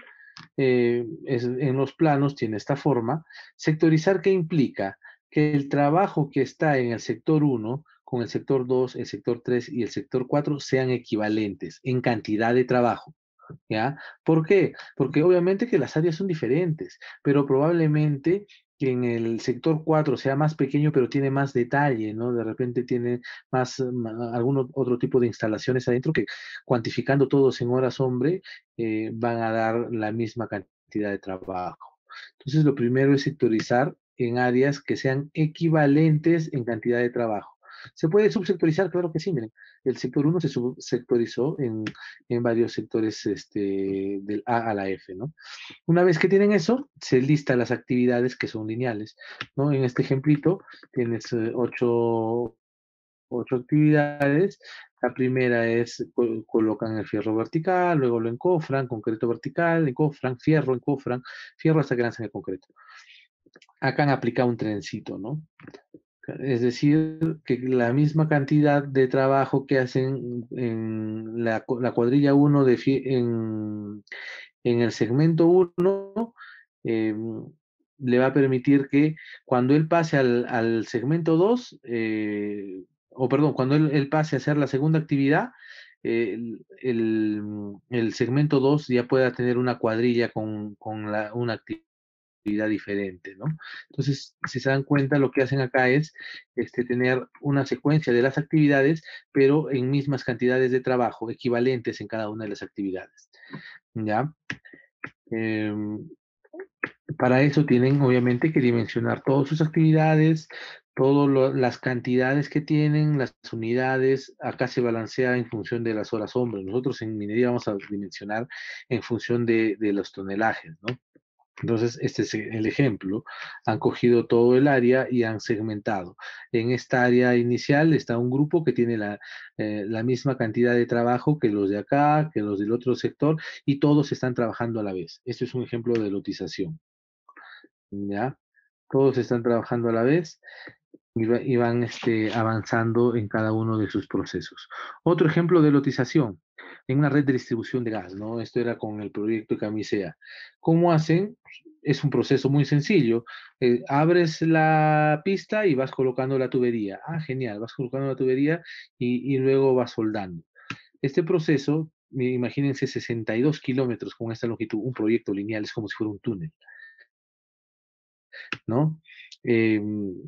en los planos tiene esta forma. Sectorizar, ¿qué implica? Que el trabajo que está en el sector 1 con el sector 2, el sector 3 y el sector 4 sean equivalentes en cantidad de trabajo. ¿Ya? ¿Por qué? Porque obviamente que las áreas son diferentes, pero probablemente que en el sector 4 sea más pequeño, pero tiene más detalle, ¿no? De repente tiene algún otro tipo de instalaciones adentro que cuantificando todos en horas hombre, van a dar la misma cantidad de trabajo. Entonces, lo primero es sectorizar en áreas que sean equivalentes en cantidad de trabajo. ¿Se puede subsectorizar? Claro que sí, miren. El sector 1 se subsectorizó en varios sectores del A a la F, ¿no? Una vez que tienen eso, se listan las actividades que son lineales, ¿no? En este ejemplito tienes 8 actividades. La primera es colocan el fierro vertical, luego lo encofran, concreto vertical, encofran, fierro hasta que lanzan el concreto. Acá han aplicado un trencito, ¿no? Es decir, que la misma cantidad de trabajo que hacen en la cuadrilla 1 en el segmento 1, le va a permitir que cuando él pase al segmento 2, o perdón, cuando él pase a hacer la segunda actividad, el segmento 2 ya pueda tener una cuadrilla con una actividad diferente, ¿no? Entonces, si se dan cuenta, lo que hacen acá es tener una secuencia de las actividades, pero en mismas cantidades de trabajo, equivalentes en cada una de las actividades, ¿ya? Em, para eso tienen, obviamente, que dimensionar todas sus actividades, todas las cantidades que tienen, las unidades. Acá se balancea en función de las horas hombre. Nosotros en minería vamos a dimensionar en función de los tonelajes, ¿no? Entonces, este es el ejemplo. Han cogido todo el área y han segmentado. En esta área inicial está un grupo que tiene la misma cantidad de trabajo que los de acá, que los del otro sector, y todos están trabajando a la vez. Este es un ejemplo de lotización, ¿ya? Todos están trabajando a la vez y van avanzando en cada uno de sus procesos. Otro ejemplo de lotización, en una red de distribución de gas, ¿no? Esto era con el proyecto Camisea. ¿Cómo hacen? Es un proceso muy sencillo. Abres la pista y vas colocando la tubería. Ah, genial, vas colocando la tubería y luego vas soldando. Este proceso, imagínense 62 kilómetros con esta longitud, un proyecto lineal, es como si fuera un túnel. ¿No?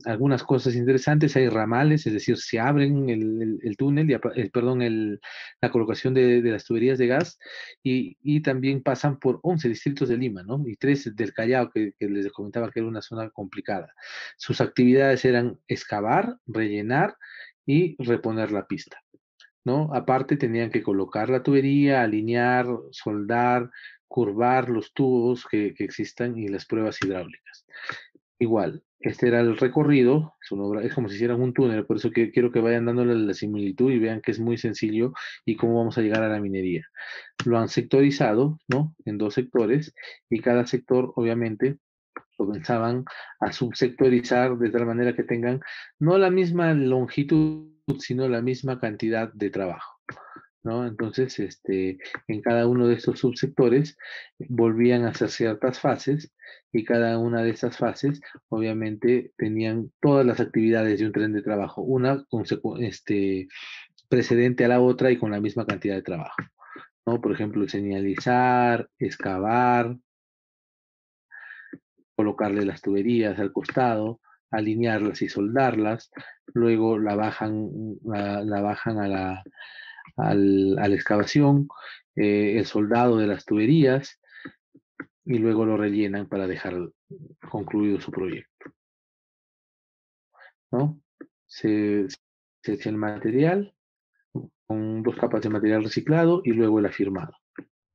Algunas cosas interesantes, hay ramales, es decir, se abren el túnel, perdón, la colocación de las tuberías de gas y también pasan por 11 distritos de Lima, ¿no? Y 3 del Callao, que les comentaba que era una zona complicada. Sus actividades eran excavar, rellenar y reponer la pista, ¿no? Aparte tenían que colocar la tubería, alinear, soldar, curvar los tubos que existan y las pruebas hidráulicas. Igual, este era el recorrido, es como si hicieran un túnel, por eso que quiero que vayan dándole la similitud y vean que es muy sencillo y cómo vamos a llegar a la minería. Lo han sectorizado, ¿no? En 2 sectores y cada sector, obviamente, comenzaban a subsectorizar de tal manera que tengan no la misma longitud, sino la misma cantidad de trabajo, ¿no? Entonces, en cada uno de estos subsectores volvían a hacer ciertas fases y cada una de esas fases, obviamente, tenían todas las actividades de un tren de trabajo, una precedente a la otra y con la misma cantidad de trabajo, ¿no? Por ejemplo, señalizar, excavar, colocarle las tuberías al costado, alinearlas y soldarlas, luego la bajan a la excavación, el soldado de las tuberías, y luego lo rellenan para dejar concluido su proyecto, ¿no? Se, se echa el material con 2 capas de material reciclado y luego el afirmado.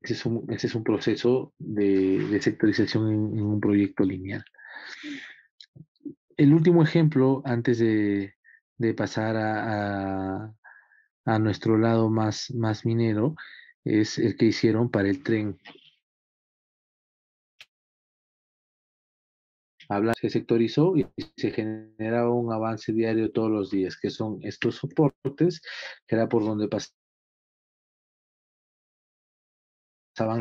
Ese es un proceso de sectorización en un proyecto lineal. El último ejemplo, antes de pasar a nuestro lado más minero, es el que hicieron para el tren. Se sectorizó y se generaba un avance diario todos los días, que son estos soportes, que era por donde pasaban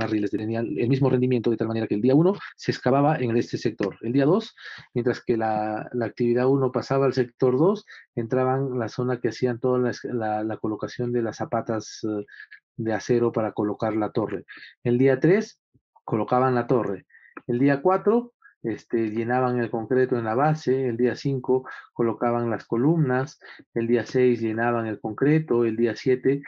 las rieles, tenían el mismo rendimiento, de tal manera que el día 1 se excavaba en este sector. El día 2, mientras que la actividad 1 pasaba al sector 2, entraban la zona que hacían toda la colocación de las zapatas de acero para colocar la torre. El día 3 colocaban la torre. El día 4 llenaban el concreto en la base. El día 5 colocaban las columnas. El día 6 llenaban el concreto. El día 7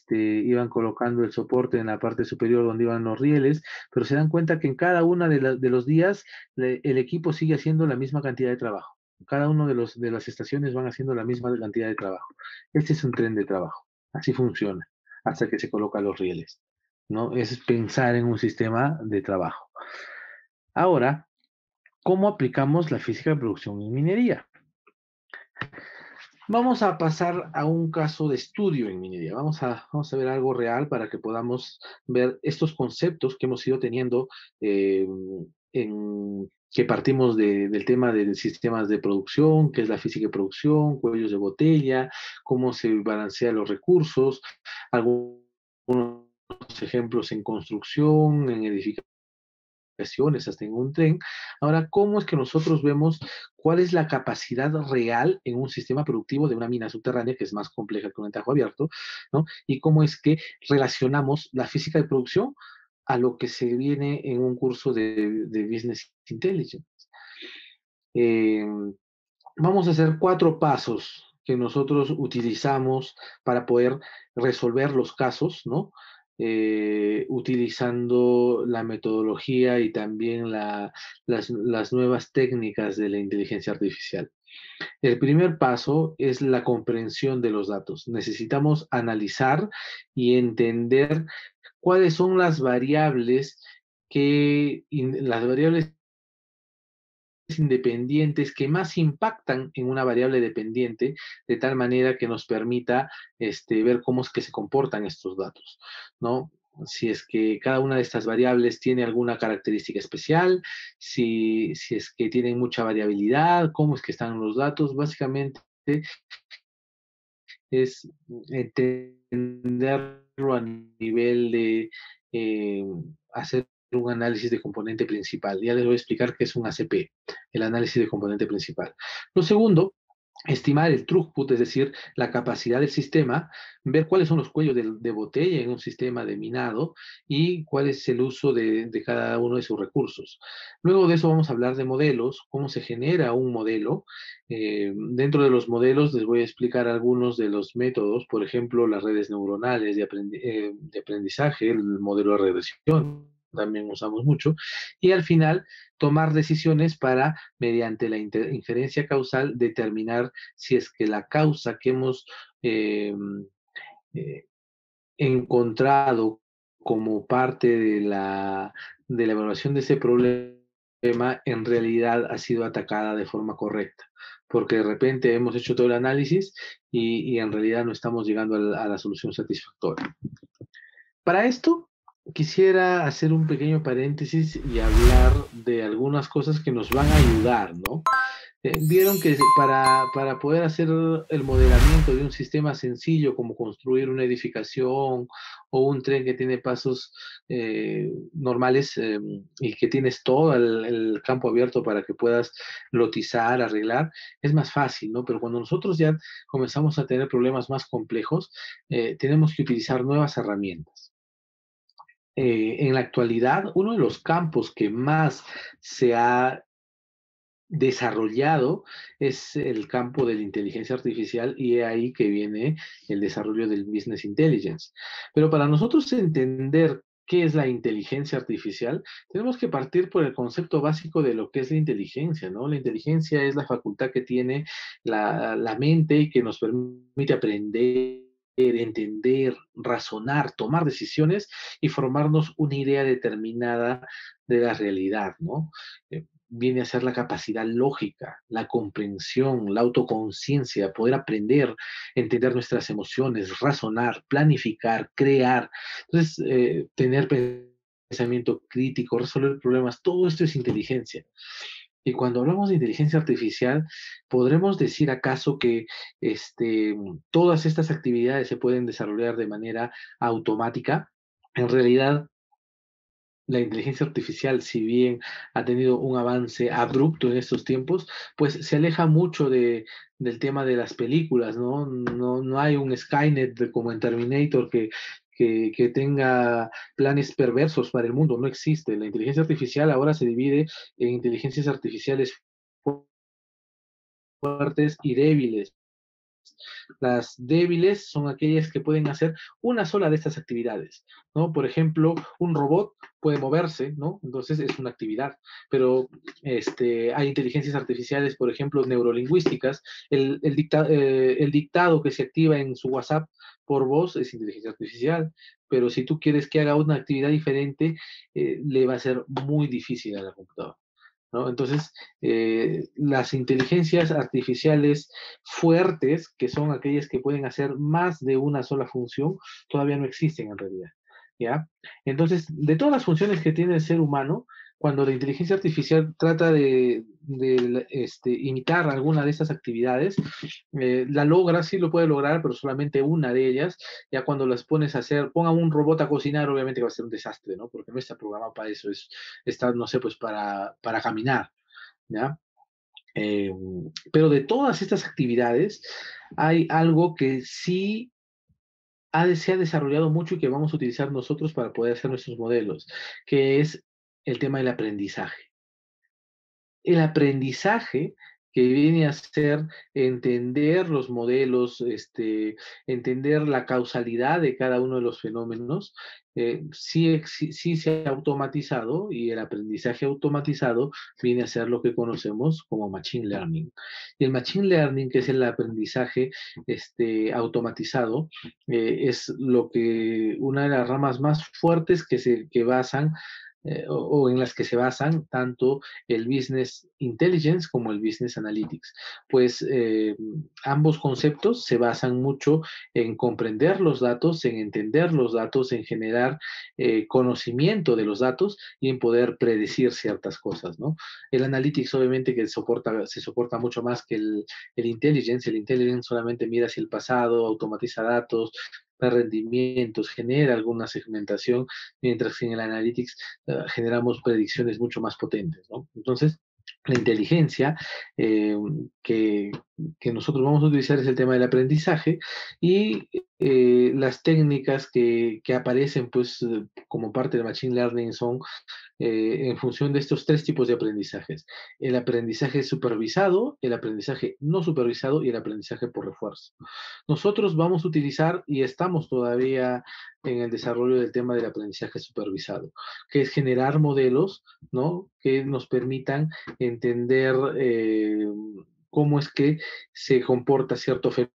iban colocando el soporte en la parte superior donde iban los rieles, pero se dan cuenta que en cada uno de los días el equipo sigue haciendo la misma cantidad de trabajo. Cada uno de las estaciones van haciendo la misma cantidad de trabajo. Este es un tren de trabajo. Así funciona hasta que se colocan los rieles, ¿no? Es pensar en un sistema de trabajo. Ahora, ¿cómo aplicamos la física de producción en minería? Vamos a pasar a un caso de estudio en minería. Vamos a ver algo real para que podamos ver estos conceptos que hemos ido teniendo, eh, que partimos del tema de sistemas de producción, que es la física de producción, cuellos de botella, cómo se balancean los recursos, algunos ejemplos en construcción, en edificación, hasta en un tren. Ahora, ¿cómo es que nosotros vemos cuál es la capacidad real en un sistema productivo de una mina subterránea, que es más compleja que un entajo abierto, ¿no? Y cómo es que relacionamos la física de producción a lo que se viene en un curso de Business Intelligence? Eh, Vamos a hacer 4 pasos que nosotros utilizamos para poder resolver los casos, ¿no? Utilizando la metodología y también las nuevas técnicas de la inteligencia artificial. El primer paso es la comprensión de los datos. Necesitamos analizar y entender cuáles son las variables independientes que más impactan en una variable dependiente, de tal manera que nos permita ver cómo es que se comportan estos datos, ¿no? Si es que cada una de estas variables tiene alguna característica especial, si es que tienen mucha variabilidad, cómo es que están los datos, básicamente es entenderlo a nivel de eh, hacer un análisis de componente principal. Ya les voy a explicar qué es un ACP, el análisis de componente principal. Lo segundo, estimar el throughput, es decir, la capacidad del sistema, ver cuáles son los cuellos de botella en un sistema de minado y cuál es el uso de cada uno de sus recursos. Luego de eso vamos a hablar de modelos, cómo se genera un modelo. Dentro de los modelos les voy a explicar algunos de los métodos, por ejemplo, las redes neuronales de aprendizaje, el modelo de regresión también usamos mucho, y al final tomar decisiones para, mediante la inferencia causal, determinar si es que la causa que hemos eh, eh, encontrado como parte de la evaluación de ese problema en realidad ha sido atacada de forma correcta, porque de repente hemos hecho todo el análisis y en realidad no estamos llegando a la solución satisfactoria. Para esto, quisiera hacer un pequeño paréntesis y hablar de algunas cosas que nos van a ayudar, ¿no? Vieron que para poder hacer el modelamiento de un sistema sencillo como construir una edificación o un tren que tiene pasos normales, y que tienes todo el campo abierto para que puedas lotizar, arreglar, es más fácil, ¿no? Pero cuando nosotros ya comenzamos a tener problemas más complejos, tenemos que utilizar nuevas herramientas. En la actualidad, uno de los campos que más se ha desarrollado es el campo de la inteligencia artificial y es ahí que viene el desarrollo del business intelligence. Pero para nosotros entender qué es la inteligencia artificial, tenemos que partir por el concepto básico de lo que es la inteligencia, ¿no? La inteligencia es la facultad que tiene la mente y que nos permite aprender, entender, razonar, tomar decisiones y formarnos una idea determinada de la realidad, ¿no? Viene a ser la capacidad lógica, la comprensión, la autoconciencia, poder aprender, entender nuestras emociones, razonar, planificar, crear. Entonces, tener pensamiento crítico, resolver problemas, todo esto es inteligencia. Y cuando hablamos de inteligencia artificial, ¿podremos decir acaso que todas estas actividades se pueden desarrollar de manera automática? En realidad, la inteligencia artificial, si bien ha tenido un avance abrupto en estos tiempos, pues se aleja mucho del tema de las películas, ¿no? No hay un Skynet como en Terminator que tenga planes perversos para el mundo, no existe. La inteligencia artificial ahora se divide en inteligencias artificiales fuertes y débiles. Las débiles son aquellas que pueden hacer una sola de estas actividades, ¿no? Por ejemplo, un robot puede moverse, ¿no? Entonces es una actividad, pero hay inteligencias artificiales, por ejemplo, neurolingüísticas, el dictado que se activa en su WhatsApp por voz es inteligencia artificial, pero si tú quieres que haga una actividad diferente, le va a ser muy difícil a la computadora. ¿No? Entonces, las inteligencias artificiales fuertes, que son aquellas que pueden hacer más de una sola función, todavía no existen en realidad. ¿Ya? Entonces, de todas las funciones que tiene el ser humano, cuando la inteligencia artificial trata de imitar alguna de estas actividades, la logra, sí lo puede lograr, pero solamente una de ellas. Ya cuando las pones a hacer, ponga un robot a cocinar, obviamente va a ser un desastre, ¿no? Porque no está programado para eso, está, no sé, pues para caminar, ¿ya? Eh, pero de todas estas actividades, hay algo que sí se ha desarrollado mucho y que vamos a utilizar nosotros para poder hacer nuestros modelos, que es el tema del aprendizaje. El aprendizaje que viene a ser entender los modelos, entender la causalidad de cada uno de los fenómenos, sí se ha automatizado y el aprendizaje automatizado viene a ser lo que conocemos como Machine Learning. Y el Machine Learning, que es el aprendizaje automatizado, es lo que una de las ramas más fuertes que basan o en las que se basan tanto el Business Intelligence como el Business Analytics. Pues ambos conceptos se basan mucho en comprender los datos, en entender los datos, en generar conocimiento de los datos y en poder predecir ciertas cosas, ¿no? El Analytics obviamente que se soporta mucho más que el Intelligence. El Intelligence solamente mira hacia el pasado, automatiza datos, da rendimientos, genera alguna segmentación, mientras que en el Analytics generamos predicciones mucho más potentes, ¿no? Entonces, la inteligencia eh, que, que, nosotros vamos a utilizar es el tema del aprendizaje y las técnicas que aparecen pues como parte del Machine Learning son en función de estos tres tipos de aprendizajes. El aprendizaje supervisado, el aprendizaje no supervisado y el aprendizaje por refuerzo. Nosotros vamos a utilizar y estamos todavía en el desarrollo del tema del aprendizaje supervisado, que es generar modelos, ¿no? Que nos permitan entender cómo es que se comporta cierto fenómeno.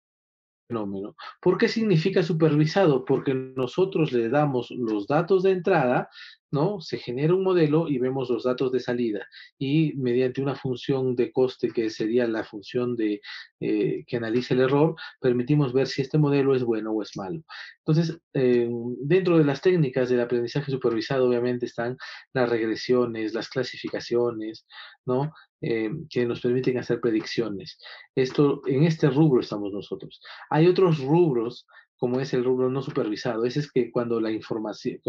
¿Por qué significa supervisado? Porque nosotros le damos los datos de entrada, ¿no? Se genera un modelo y vemos los datos de salida. Y mediante una función de coste que sería la función que analice el error, permitimos ver si este modelo es bueno o es malo. Entonces, dentro de las técnicas del aprendizaje supervisado, obviamente están las regresiones, las clasificaciones, ¿no? Que nos permiten hacer predicciones. En este rubro estamos nosotros. Hay otros rubros, como es el rubro no supervisado. Ese es que cuando la información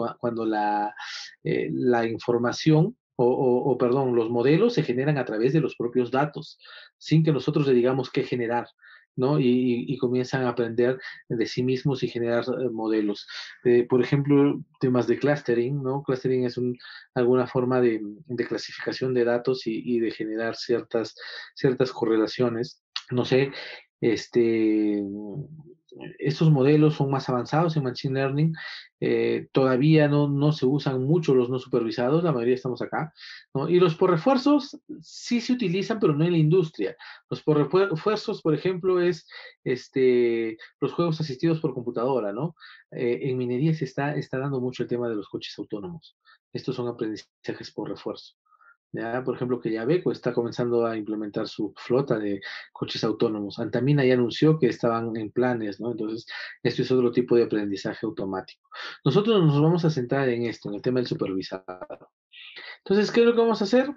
perdón, los modelos se generan a través de los propios datos, sin que nosotros le digamos qué generar. ¿no? Y comienzan a aprender de sí mismos y generar modelos. Por ejemplo, temas de clustering, ¿no? Clustering es alguna forma de clasificación de datos y de generar ciertas correlaciones. No sé, este, estos modelos son más avanzados en Machine Learning. Todavía no se usan mucho los no supervisados, la mayoría estamos acá, ¿no? Y los por refuerzos sí se utilizan, pero no en la industria. Los por refuerzos, por ejemplo, es los juegos asistidos por computadora, ¿no? En minería está dando mucho el tema de los coches autónomos. Estos son aprendizajes por refuerzo. ¿Ya? Por ejemplo, que Yabeco está comenzando a implementar su flota de coches autónomos. Antamina ya anunció que estaban en planes, ¿no? Entonces, esto es otro tipo de aprendizaje automático. Nosotros nos vamos a centrar en esto, en el tema del supervisado. Entonces, ¿qué es lo que vamos a hacer?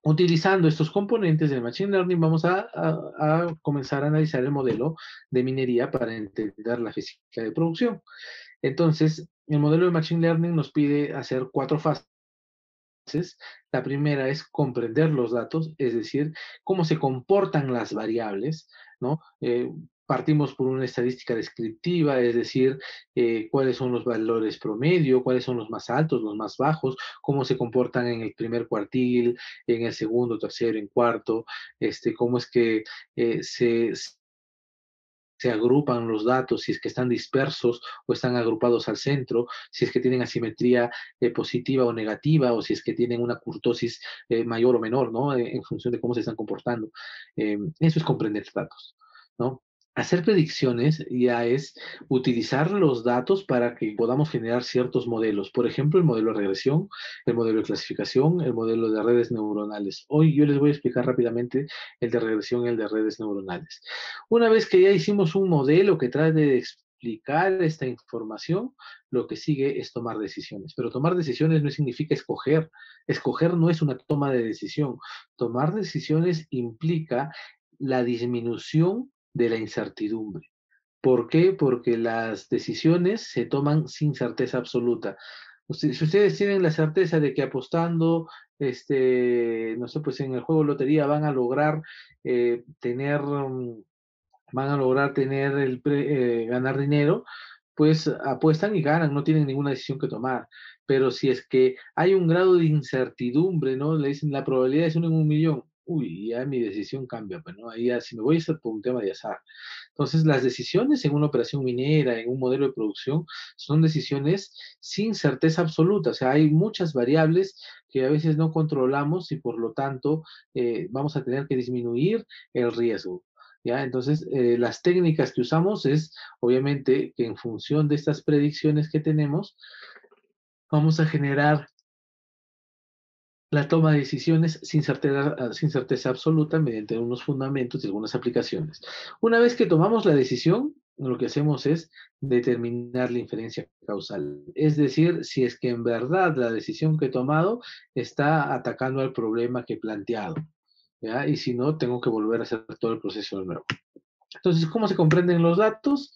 Utilizando estos componentes del Machine Learning, vamos a comenzar a analizar el modelo de minería para entender la física de producción. Entonces, el modelo de Machine Learning nos pide hacer 4 fases. La primera es comprender los datos, es decir, cómo se comportan las variables, ¿no? Partimos por una estadística descriptiva, es decir, cuáles son los valores promedio, cuáles son los más altos, los más bajos, cómo se comportan en el primer cuartil, en el segundo, tercero, en cuarto, cómo es que se agrupan los datos, si es que están dispersos o están agrupados al centro, si es que tienen asimetría positiva o negativa, o si es que tienen una curtosis mayor o menor, ¿no? En función de cómo se están comportando. Eso es comprender datos, ¿no? Hacer predicciones ya es utilizar los datos para que podamos generar ciertos modelos. Por ejemplo, el modelo de regresión, el modelo de clasificación, el modelo de redes neuronales. Hoy yo les voy a explicar rápidamente el de regresión y el de redes neuronales. Una vez que ya hicimos un modelo que trate de explicar esta información, lo que sigue es tomar decisiones. Pero tomar decisiones no significa escoger. Escoger no es una toma de decisión. Tomar decisiones implica la disminución de la incertidumbre. ¿Por qué? Porque las decisiones se toman sin certeza absoluta. Si ustedes tienen la certeza de que apostando, no sé, pues en el juego de lotería van a lograr tener ganar dinero, pues apuestan y ganan, no tienen ninguna decisión que tomar. Pero si es que hay un grado de incertidumbre, ¿no? Le dicen la probabilidad es 1 en 1 millón. Uy, ya mi decisión cambia, pues, ¿no? Ahí ya, si me voy a hacer por un tema de azar. Entonces, las decisiones en una operación minera, en un modelo de producción, son decisiones sin certeza absoluta. O sea, hay muchas variables que a veces no controlamos y por lo tanto vamos a tener que disminuir el riesgo. ¿Ya? Entonces, las técnicas que usamos es, obviamente, que en función de estas predicciones que tenemos, vamos a generar la toma de decisiones sin certeza absoluta mediante unos fundamentos y algunas aplicaciones. Una vez que tomamos la decisión, lo que hacemos es determinar la inferencia causal. Es decir, si es que en verdad la decisión que he tomado está atacando al problema que he planteado. ¿Ya? Y si no, tengo que volver a hacer todo el proceso de nuevo. Entonces, ¿cómo se comprenden los datos?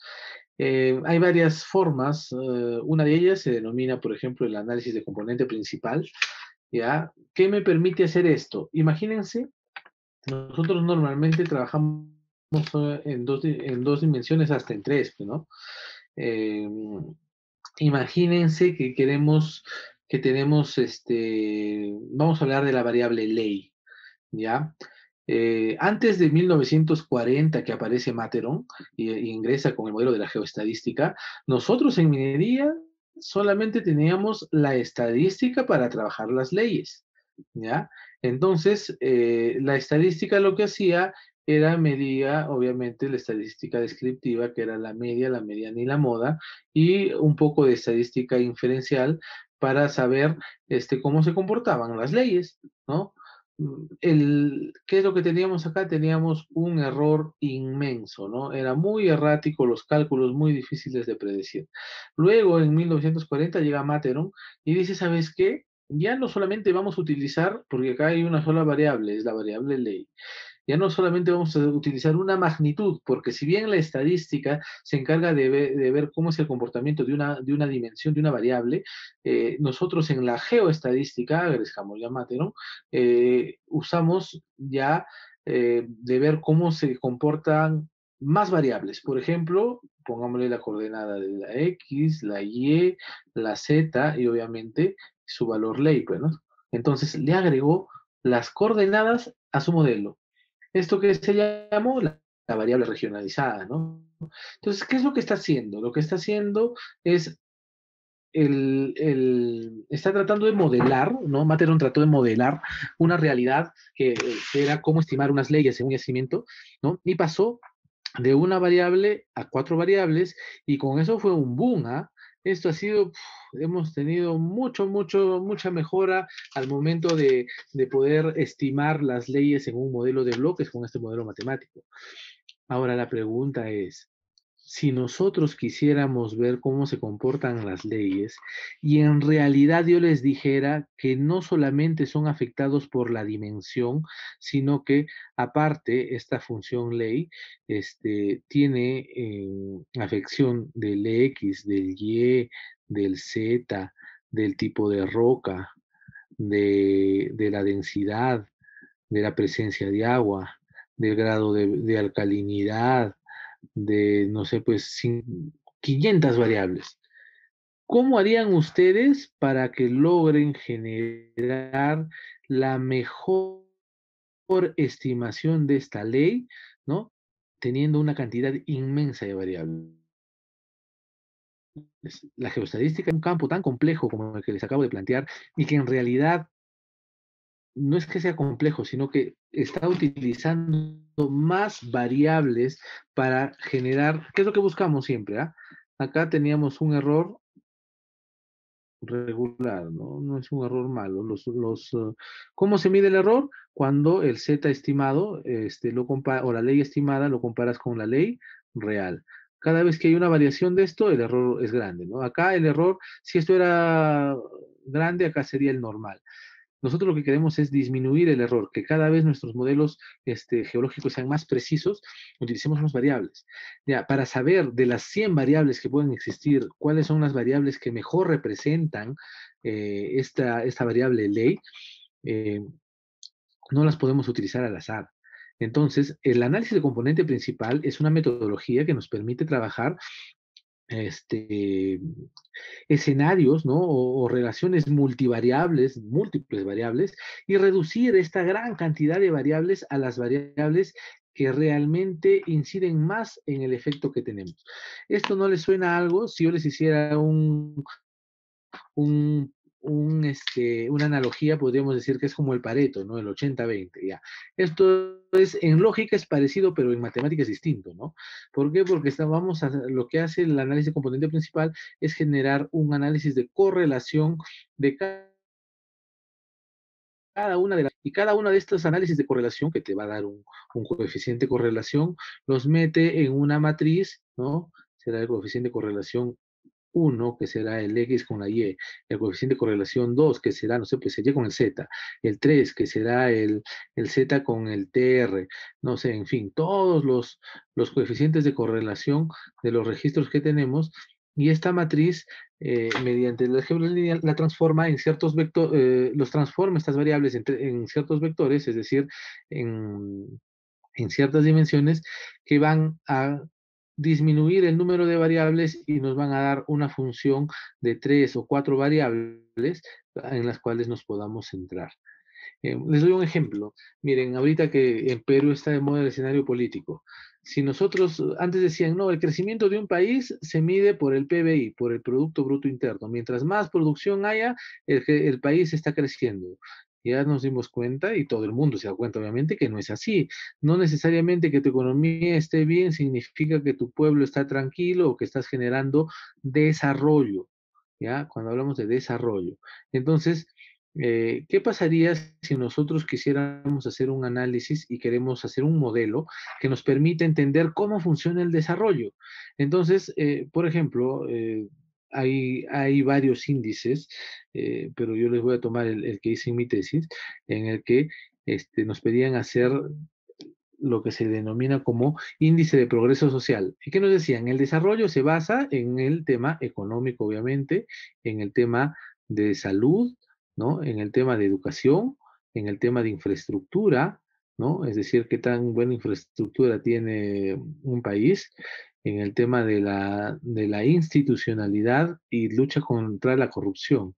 Hay varias formas. Una de ellas se denomina, por ejemplo, el análisis de componente principal. ¿Ya? ¿Qué me permite hacer esto? Imagínense, nosotros normalmente trabajamos en dos dimensiones hasta en tres, ¿no? Eh, Imagínense que tenemos, vamos a hablar de la variable ley, ¿ya? Antes de 1940 que aparece Materon y ingresa con el modelo de la geoestadística, nosotros en minería solamente teníamos la estadística para trabajar las leyes, ¿ya? Entonces, la estadística lo que hacía era medía, obviamente, la estadística descriptiva, que era la media, la mediana y la moda, y un poco de estadística inferencial para saber cómo se comportaban las leyes, ¿no? ¿Qué es lo que teníamos acá? Teníamos un error inmenso, ¿no? Era muy errático los cálculos, muy difíciles de predecir. Luego, en 1940, llega Materon y dice, ¿sabes qué? Ya no solamente vamos a utilizar, porque acá hay una sola variable, es la variable ley. Ya no solamente vamos a utilizar una magnitud, porque si bien la estadística se encarga de ver cómo es el comportamiento de una dimensión, de una variable, nosotros en la geoestadística, agregamos ya Materon, usamos ya de ver cómo se comportan más variables. Por ejemplo, pongámosle la coordenada de la X, la Y, la Z y obviamente su valor ley, pues, ¿no? Entonces le agregó las coordenadas a su modelo. Esto que se llamó la variable regionalizada, ¿no? Entonces, ¿qué es lo que está haciendo? Lo que está haciendo es está tratando de modelar, ¿no? Matterhorn trató de modelar una realidad que era cómo estimar unas leyes en un yacimiento, ¿no? Y pasó de una variable a cuatro variables y con eso fue un boom, ¿ah? Esto ha sido, hemos tenido mucha mejora al momento de poder estimar las leyes en un modelo de bloques con este modelo matemático. Ahora la pregunta es, si nosotros quisiéramos ver cómo se comportan las leyes y en realidad yo les dijera que no solamente son afectados por la dimensión, sino que aparte esta función ley tiene afección del X, del Y, del Z, del tipo de roca, de la densidad, de la presencia de agua, del grado de alcalinidad, de, no sé, pues 500 variables. ¿Cómo harían ustedes para que logren generar la mejor estimación de esta ley, ¿no? Teniendo una cantidad inmensa de variables. La geoestadística es un campo tan complejo como el que les acabo de plantear y que en realidad no es que sea complejo, sino que está utilizando más variables para generar, ¿qué es lo que buscamos siempre? ¿Ah? Acá teníamos un error regular, ¿no? No es un error malo. ¿Cómo se mide el error? Cuando el Z estimado, o la ley estimada lo comparas con la ley real. Cada vez que hay una variación de esto, el error es grande, ¿no? Acá el error, si esto era grande, acá sería el normal. Nosotros lo que queremos es disminuir el error, que cada vez nuestros modelos geológicos sean más precisos, utilicemos más variables. Ya, para saber de las 100 variables que pueden existir, cuáles son las variables que mejor representan esta variable ley, eh, no las podemos utilizar al azar. Entonces, el análisis de componente principal es una metodología que nos permite trabajar este, escenarios, ¿no? O relaciones multivariables, múltiples variables, y reducir esta gran cantidad de variables a las variables que realmente inciden más en el efecto que tenemos. ¿Esto no les suena a algo? Si yo les hiciera un, una analogía, podríamos decir que es como el Pareto, ¿no? El 80-20, ya. Esto es, en lógica es parecido, pero en matemática es distinto, ¿no? ¿Por qué? Porque lo que hace el análisis de componente principal es generar un análisis de correlación de cada una de las, y cada una de estos análisis de correlación que te va a dar un coeficiente de correlación, los mete en una matriz, ¿no? Será el coeficiente de correlación 1, que será el X con la Y, el coeficiente de correlación 2, que será, no sé, pues el Y con el Z, el 3, que será el Z con el TR, no sé, en fin, todos los coeficientes de correlación de los registros que tenemos, y esta matriz, mediante el álgebra lineal, la transforma en ciertos vectores, los transforma estas variables en ciertos vectores, es decir, en ciertas dimensiones que van a disminuir el número de variables y nos van a dar una función de 3 o 4 variables en las cuales nos podamos centrar. Les doy un ejemplo. Miren, ahorita que en Perú está de moda el escenario político. Si nosotros antes decían, no, el crecimiento de un país se mide por el PBI, por el Producto Bruto Interno. Mientras más producción haya, el país está creciendo. Ya nos dimos cuenta, y todo el mundo se da cuenta, obviamente, que no es así. No necesariamente que tu economía esté bien significa que tu pueblo está tranquilo o que estás generando desarrollo. ¿Ya? Cuando hablamos de desarrollo. Entonces, ¿qué pasaría si nosotros quisiéramos hacer un análisis y queremos hacer un modelo que nos permita entender cómo funciona el desarrollo? Entonces, por ejemplo, hay varios índices, pero yo les voy a tomar el que hice en mi tesis, en el que nos pedían hacer lo que se denomina como índice de progreso social. ¿Y qué nos decían? El desarrollo se basa en el tema económico, obviamente, en el tema de salud, ¿no? En el tema de educación, en el tema de infraestructura, ¿no? Es decir, qué tan buena infraestructura tiene un país en el tema de la institucionalidad y lucha contra la corrupción.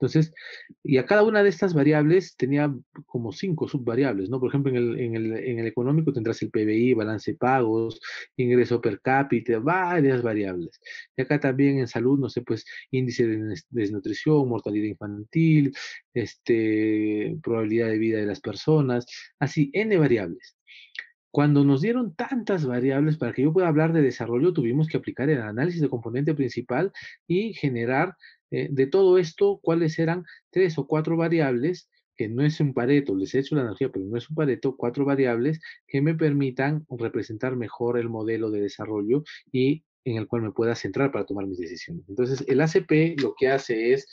Entonces, y a cada una de estas variables tenía como 5 subvariables, ¿no? Por ejemplo, en el económico tendrás el PBI, balance de pagos, ingreso per cápita, varias variables. Y acá también en salud, no sé, pues índice de desnutrición, mortalidad infantil, probabilidad de vida de las personas, así, N variables. Cuando nos dieron tantas variables para que yo pueda hablar de desarrollo, tuvimos que aplicar el análisis de componente principal y generar de todo esto cuáles eran 3 o 4 variables, que no es un Pareto, les he hecho la analogía, pero no es un Pareto, 4 variables que me permitan representar mejor el modelo de desarrollo y en el cual me pueda centrar para tomar mis decisiones. Entonces, el ACP lo que hace es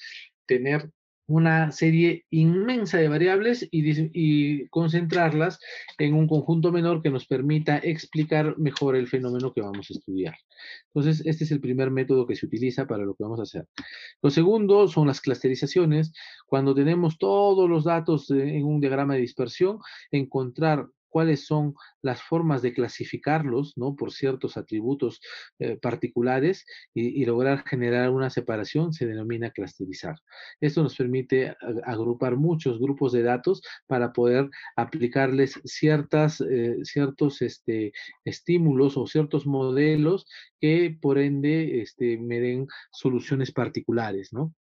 tener una serie inmensa de variables y concentrarlas en un conjunto menor que nos permita explicar mejor el fenómeno que vamos a estudiar. Entonces, este es el primer método que se utiliza para lo que vamos a hacer. Lo segundo son las clusterizaciones. Cuando tenemos todos los datos en un diagrama de dispersión, encontrar cuáles son las formas de clasificarlos, ¿no? Por ciertos atributos particulares y lograr generar una separación se denomina clusterizar. Esto nos permite agrupar muchos grupos de datos para poder aplicarles ciertos estímulos o ciertos modelos que por ende me den soluciones particulares, ¿no?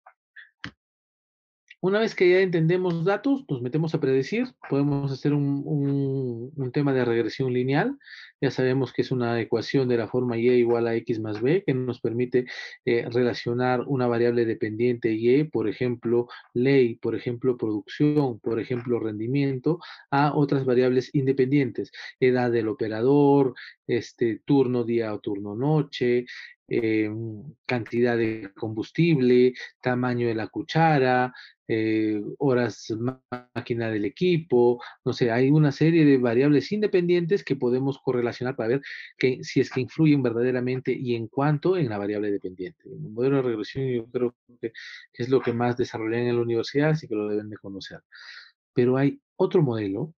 Una vez que ya entendemos datos, nos metemos a predecir, podemos hacer un tema de regresión lineal. Ya sabemos que es una ecuación de la forma y igual a x más b, que nos permite relacionar una variable dependiente y, por ejemplo, ley, por ejemplo, producción, por ejemplo, rendimiento, a otras variables independientes, edad del operador, turno día o turno noche, eh, cantidad de combustible, tamaño de la cuchara, horas máquina del equipo, no sé, hay una serie de variables independientes que podemos correlacionar para ver si es que influyen verdaderamente y en cuánto en la variable dependiente. El modelo de regresión yo creo que es lo que más desarrollan en la universidad, así que lo deben de conocer. Pero hay otro modelo,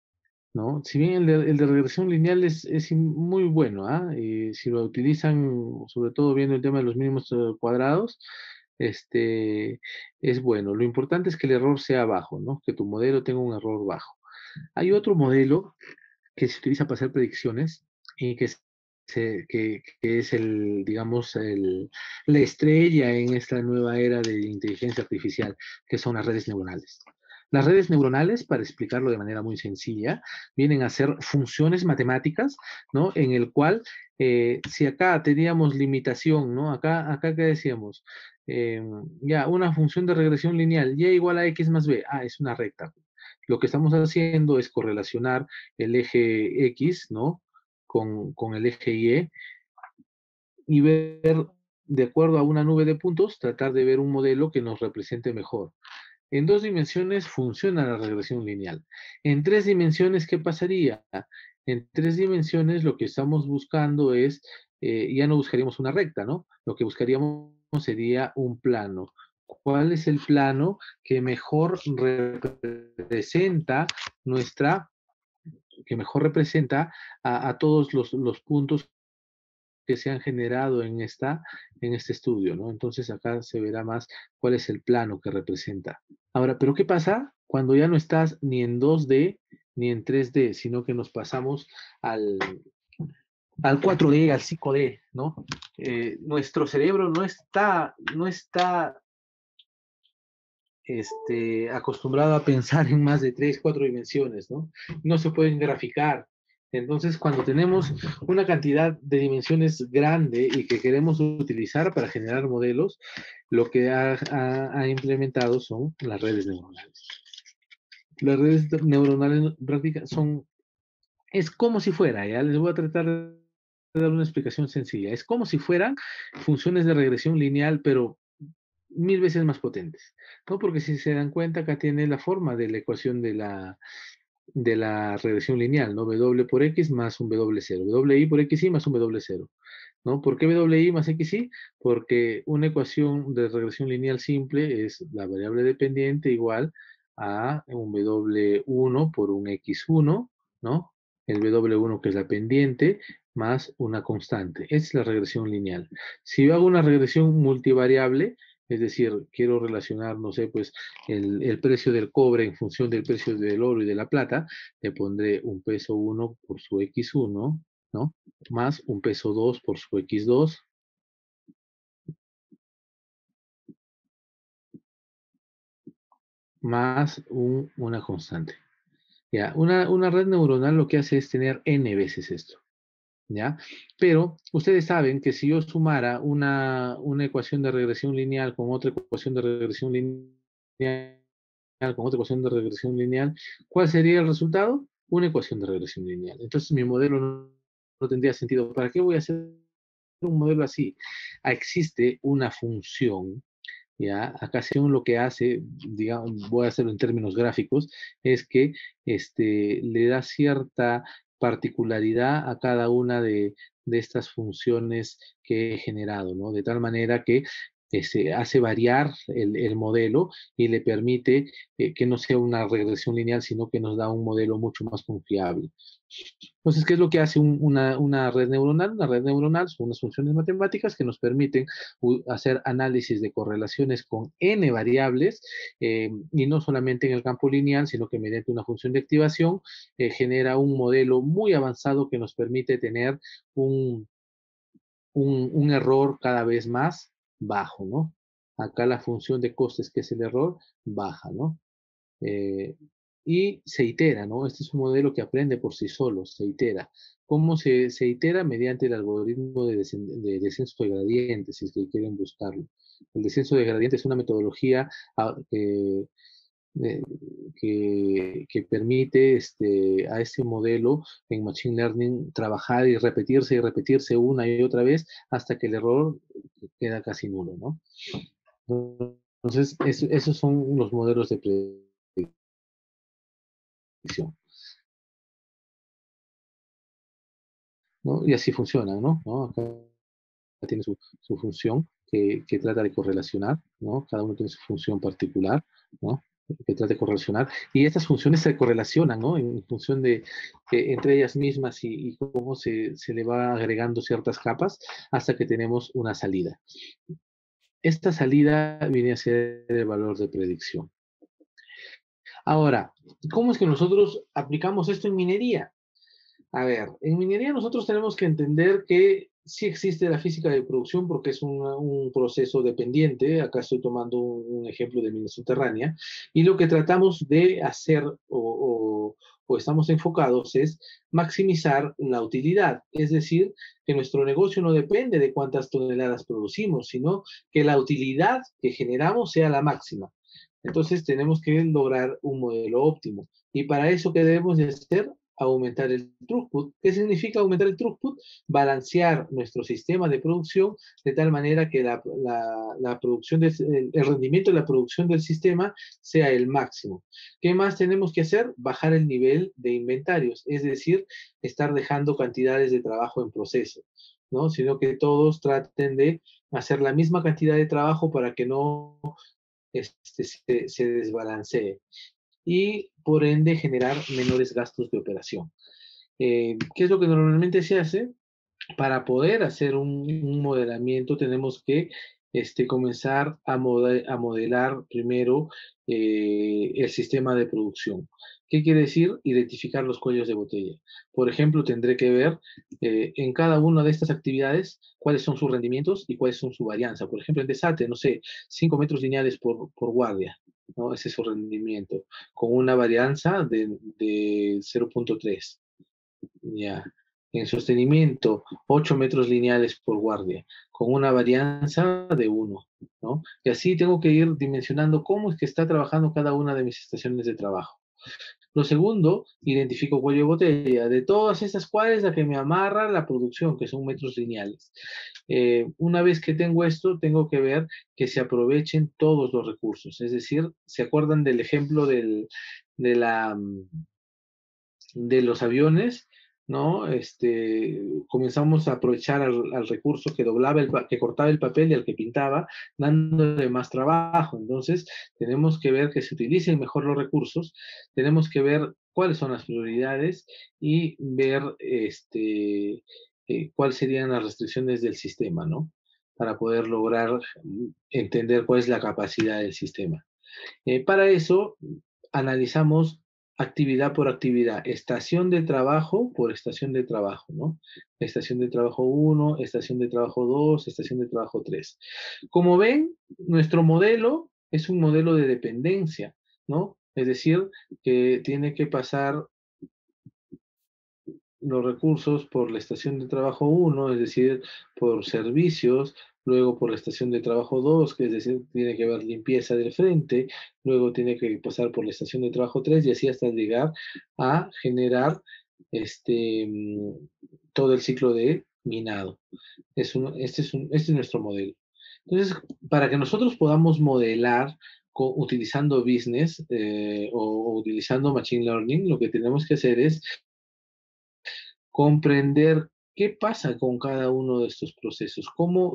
¿no? Si bien el de regresión lineal es muy bueno, ¿ah? Si lo utilizan, sobre todo viendo el tema de los mínimos cuadrados, es bueno. Lo importante es que el error sea bajo, ¿no? Que tu modelo tenga un error bajo. Hay otro modelo que se utiliza para hacer predicciones y que es digamos, la estrella en esta nueva era de inteligencia artificial, que son las redes neuronales. Las redes neuronales, para explicarlo de manera muy sencilla, vienen a ser funciones matemáticas, ¿no? En el cual, si acá teníamos limitación, ¿no? Acá ¿qué decíamos? Ya, una función de regresión lineal, y igual a x más b, es una recta. Lo que estamos haciendo es correlacionar el eje X, ¿no? Con el eje y ver, de acuerdo a una nube de puntos, tratar de ver un modelo que nos represente mejor. En 2 dimensiones funciona la regresión lineal. En 3 dimensiones, ¿qué pasaría? En 3 dimensiones lo que estamos buscando es, ya no buscaríamos una recta, ¿no? Lo que buscaríamos sería un plano. ¿Cuál es el plano que mejor representa nuestra que mejor representa a todos los puntos que se han generado en este estudio, ¿no? Entonces acá se verá más cuál es el plano que representa. Ahora, ¿pero qué pasa cuando ya no estás ni en 2D ni en 3D, sino que nos pasamos al, al 4D, al 5D, ¿no? Nuestro cerebro no está acostumbrado a pensar en más de 3, 4 dimensiones, ¿no? No se pueden graficar. Entonces, cuando tenemos una cantidad de dimensiones grande y que queremos utilizar para generar modelos, lo que ha implementado son las redes neuronales. Las redes neuronales prácticas es como si fuera, ya les voy a tratar de dar una explicación sencilla, es como si fueran funciones de regresión lineal, pero 1000 veces más potentes, ¿no? Porque si se dan cuenta, acá tiene la forma de la ecuación de la regresión lineal, ¿no? W por X más un W cero, WI por XY más un W cero, ¿no? ¿Por qué WI más XY? Porque una ecuación de regresión lineal simple es la variable dependiente igual a un W1 por un X1 ¿no? El W1 que es la pendiente, más una constante. Esa es la regresión lineal. Si yo hago una regresión multivariable, es decir, quiero relacionar, no sé, pues el precio del cobre en función del precio del oro y de la plata, le pondré un peso 1 por su X1, ¿no? Más un peso 2 por su X2, más una constante. Ya, una red neuronal lo que hace es tener n veces esto. ¿Ya? Pero ustedes saben que si yo sumara una ecuación de regresión lineal con otra ecuación de regresión lineal, con otra ecuación de regresión lineal, ¿cuál sería el resultado? Una ecuación de regresión lineal. Entonces mi modelo no tendría sentido. ¿Para qué voy a hacer un modelo así? Existe una función, ¿ya? Acá según lo que hace, digamos, voy a hacerlo en términos gráficos, es que le da cierta particularidad a cada una de estas funciones que he generado, ¿no? De tal manera que hace variar el modelo y le permite que no sea una regresión lineal, sino que nos da un modelo mucho más confiable. Entonces, ¿qué es lo que hace una red neuronal? Una red neuronal son unas funciones matemáticas que nos permiten hacer análisis de correlaciones con n variables y no solamente en el campo lineal, sino que mediante una función de activación genera un modelo muy avanzado que nos permite tener un, un error cada vez más bajo, ¿no? Acá la función de costes, que es el error, baja, ¿no? Eh, y se itera, ¿no? Este es un modelo que aprende por sí solo, se itera. ¿Cómo se itera? Mediante el algoritmo de descenso de gradientes, si es que quieren buscarlo. El descenso de gradientes es una metodología eh, que permite a ese modelo en Machine Learning trabajar y repetirse una y otra vez hasta que el error queda casi nulo, ¿no? Entonces, esos son los modelos de predicción. ¿No? Y así funciona, ¿no? ¿No? Acá tiene su función que trata de correlacionar, ¿no? Cada uno tiene su función particular, ¿no? Que trata de correlacionar. Y estas funciones se correlacionan, ¿no? En función de entre ellas mismas y cómo se le va agregando ciertas capas hasta que tenemos una salida. Esta salida viene a ser el valor de predicción. Ahora, ¿cómo es que nosotros aplicamos esto en minería? A ver, en minería nosotros tenemos que entender que sí existe la física de producción porque es un proceso dependiente. Acá estoy tomando un ejemplo de mina subterránea. Y lo que tratamos de hacer o estamos enfocados es maximizar la utilidad. Es decir, que nuestro negocio no depende de cuántas toneladas producimos, sino que la utilidad que generamos sea la máxima. Entonces tenemos que lograr un modelo óptimo. Y para eso, ¿qué debemos de hacer? Aumentar el throughput. ¿Qué significa aumentar el throughput? Balancear nuestro sistema de producción de tal manera que la producción el rendimiento de la producción del sistema sea el máximo. ¿Qué más tenemos que hacer? Bajar el nivel de inventarios, es decir, estar dejando cantidades de trabajo en proceso, ¿no? Sino que todos traten de hacer la misma cantidad de trabajo para que no se desbalancee y por ende generar menores gastos de operación. ¿Qué es lo que normalmente se hace? Para poder hacer un modelamiento tenemos que comenzar a modelar primero el sistema de producción. ¿Qué quiere decir? Identificar los cuellos de botella. Por ejemplo, tendré que ver en cada una de estas actividades cuáles son sus rendimientos y cuáles son su varianza. Por ejemplo, en Desate, no sé, 5 metros lineales por guardia, ¿no? Ese es su rendimiento, con una varianza de 0.3. Ya. En sostenimiento, 8 metros lineales por guardia, con una varianza de 1, ¿no? Y así tengo que ir dimensionando cómo es que está trabajando cada una de mis estaciones de trabajo. Lo segundo, identifico cuello de botella. De todas estas, ¿cuál es la que me amarra la producción? Que son metros lineales. Una vez que tengo esto, tengo que ver que se aprovechen todos los recursos. Es decir, ¿se acuerdan del ejemplo de la de los aviones? ¿No? Comenzamos a aprovechar al recurso que que cortaba el papel y al que pintaba, dándole más trabajo. Entonces, tenemos que ver que se utilicen mejor los recursos, tenemos que ver cuáles son las prioridades y ver cuáles serían las restricciones del sistema, ¿no? Para poder lograr entender cuál es la capacidad del sistema. Para eso, analizamos actividad por actividad, estación de trabajo por estación de trabajo, ¿no? Estación de trabajo 1, estación de trabajo 2, estación de trabajo 3. Como ven, nuestro modelo es un modelo de dependencia, ¿no? Es decir, que tiene que pasar los recursos por la estación de trabajo 1, es decir, por servicios, luego por la estación de trabajo 2, que es decir, tiene que haber limpieza del frente, luego tiene que pasar por la estación de trabajo 3 y así hasta llegar a generar este, todo el ciclo de minado. Este es nuestro modelo. Entonces, para que nosotros podamos modelar utilizando business o utilizando machine learning, lo que tenemos que hacer es comprender qué pasa con cada uno de estos procesos,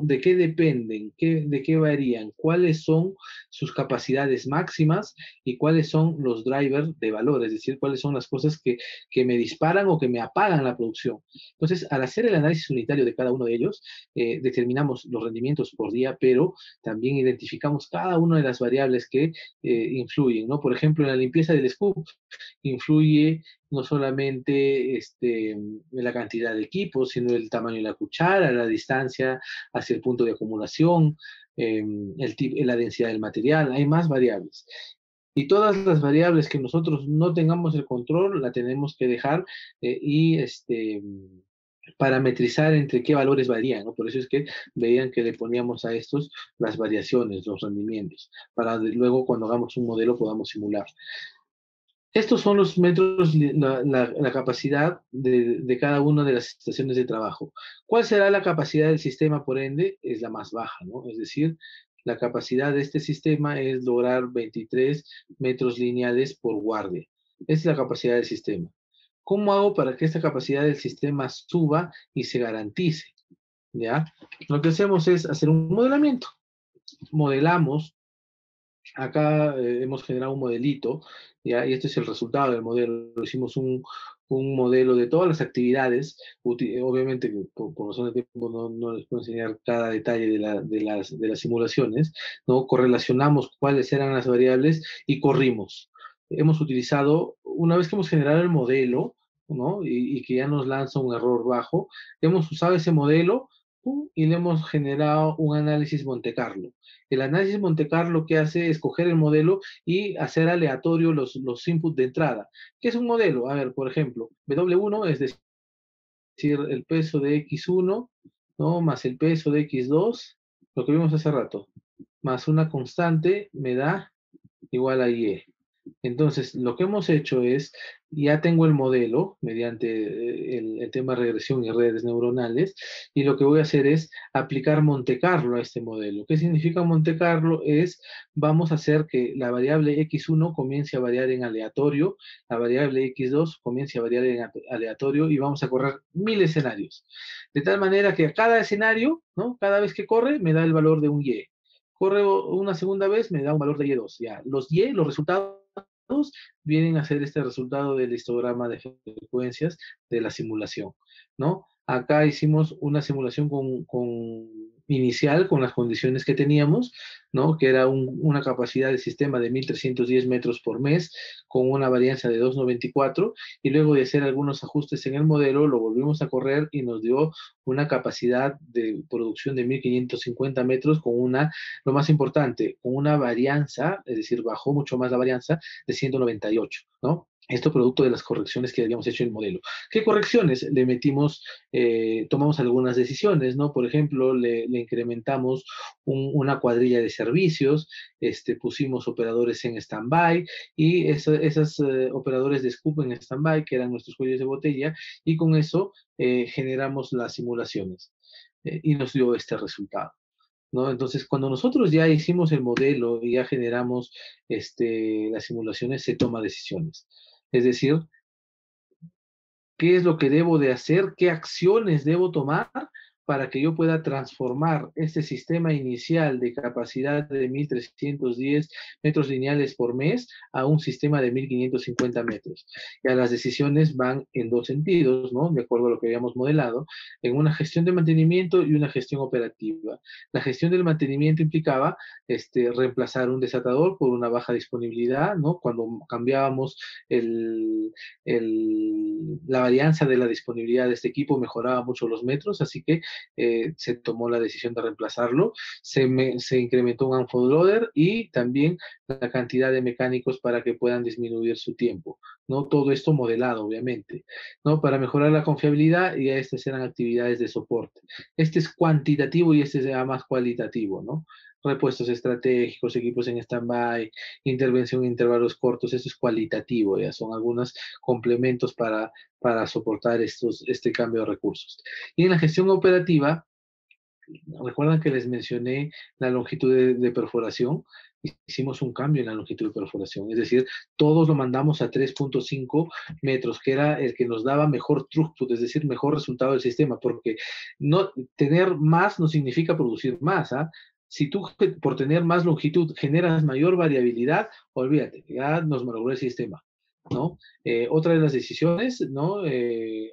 de qué dependen, de qué varían, cuáles son sus capacidades máximas y cuáles son los drivers de valor, es decir, cuáles son las cosas que me disparan o que me apagan la producción. Entonces, al hacer el análisis unitario de cada uno de ellos, determinamos los rendimientos por día, pero también identificamos cada una de las variables que influyen, ¿no? Por ejemplo, en la limpieza del scoop influye no solamente la cantidad de equipos, sino el tamaño de la cuchara, la distancia hacia el punto de acumulación, la densidad del material, hay más variables. Y todas las variables que nosotros no tengamos el control, la tenemos que dejar y parametrizar entre qué valores varían, ¿no? Por eso es que veían que le poníamos a estos las variaciones, los rendimientos, para luego cuando hagamos un modelo podamos simular. Estos son los metros, la capacidad de cada una de las estaciones de trabajo. ¿Cuál será la capacidad del sistema, por ende? Es la más baja, ¿no? Es decir, la capacidad de este sistema es lograr 23 metros lineales por guardia. Esa es la capacidad del sistema. ¿Cómo hago para que esta capacidad del sistema suba y se garantice? ¿Ya? Lo que hacemos es hacer un modelamiento. Modelamos. Acá hemos generado un modelito, ¿ya? Y este es el resultado del modelo. Hicimos un modelo de todas las actividades. Obviamente, por razón de tiempo, no les puedo enseñar cada detalle de las simulaciones, ¿no? Correlacionamos cuáles eran las variables y corrimos. Hemos utilizado, una vez que hemos generado el modelo, ¿no? Y que ya nos lanza un error bajo, hemos usado ese modelo, ¡pum!, y le hemos generado un análisis Monte Carlo. El análisis Monte Carlo que hace es coger el modelo y hacer aleatorio los inputs de entrada. ¿Qué es un modelo? A ver, por ejemplo, W1 es decir, el peso de X1, ¿no? Más el peso de X2, lo que vimos hace rato, más una constante me da igual a Y. Entonces, lo que hemos hecho es, ya tengo el modelo mediante el tema de regresión y redes neuronales, y lo que voy a hacer es aplicar Monte Carlo a este modelo. ¿Qué significa Monte Carlo? Vamos a hacer que la variable x1 comience a variar en aleatorio, la variable x2 comience a variar en aleatorio, y vamos a correr 1000 escenarios. De tal manera que a cada escenario, ¿no? Cada vez que corre, me da el valor de un Y. Corre una segunda vez, me da un valor de Y2. Ya, los resultados vienen a ser este resultado del histograma de frecuencias de la simulación, ¿no? Acá hicimos una simulación inicial con las condiciones que teníamos, ¿no? Que era una capacidad del sistema de 1310 metros por mes con una varianza de 2,94, y luego de hacer algunos ajustes en el modelo lo volvimos a correr y nos dio una capacidad de producción de 1550 metros lo más importante, con una varianza, es decir, bajó mucho más la varianza de 198, ¿no? Esto producto de las correcciones que habíamos hecho en el modelo. ¿Qué correcciones? Le metimos, tomamos algunas decisiones, ¿no? Por ejemplo, le incrementamos una cuadrilla de servicios, pusimos operadores en stand-by, y esos operadores de scoop en stand-by, que eran nuestros cuellos de botella, y con eso generamos las simulaciones. Y nos dio este resultado, ¿no? Entonces, cuando nosotros ya hicimos el modelo y ya generamos las simulaciones, se toma decisiones. Es decir, ¿qué es lo que debo de hacer? ¿Qué acciones debo tomar para que yo pueda transformar este sistema inicial de capacidad de 1.310 metros lineales por mes a un sistema de 1.550 metros. Ya las decisiones van en dos sentidos, ¿no? De acuerdo a lo que habíamos modelado, en una gestión de mantenimiento y una gestión operativa. La gestión del mantenimiento implicaba reemplazar un desatador por una baja disponibilidad, ¿no? Cuando cambiábamos la varianza de la disponibilidad de este equipo mejoraba mucho los metros, así que se tomó la decisión de reemplazarlo. Se incrementó un unfold loader y también la cantidad de mecánicos para que puedan disminuir su tiempo, ¿no? Todo esto modelado, obviamente, ¿no? Para mejorar la confiabilidad, y estas eran actividades de soporte. Este es cuantitativo y este será más cualitativo, ¿no? Repuestos estratégicos, equipos en stand-by, intervención en intervalos cortos, eso es cualitativo, ya son algunos complementos para soportar este cambio de recursos. Y en la gestión operativa, recuerdan que les mencioné la longitud de perforación. Hicimos un cambio en la longitud de perforación, es decir, todos lo mandamos a 3.5 metros, que era el que nos daba mejor throughput, es decir, mejor resultado del sistema, porque no, tener más no significa producir más, ¿ah? Si tú por tener más longitud generas mayor variabilidad, olvídate, ya nos malogró el sistema, ¿no? Otra de las decisiones, ¿no?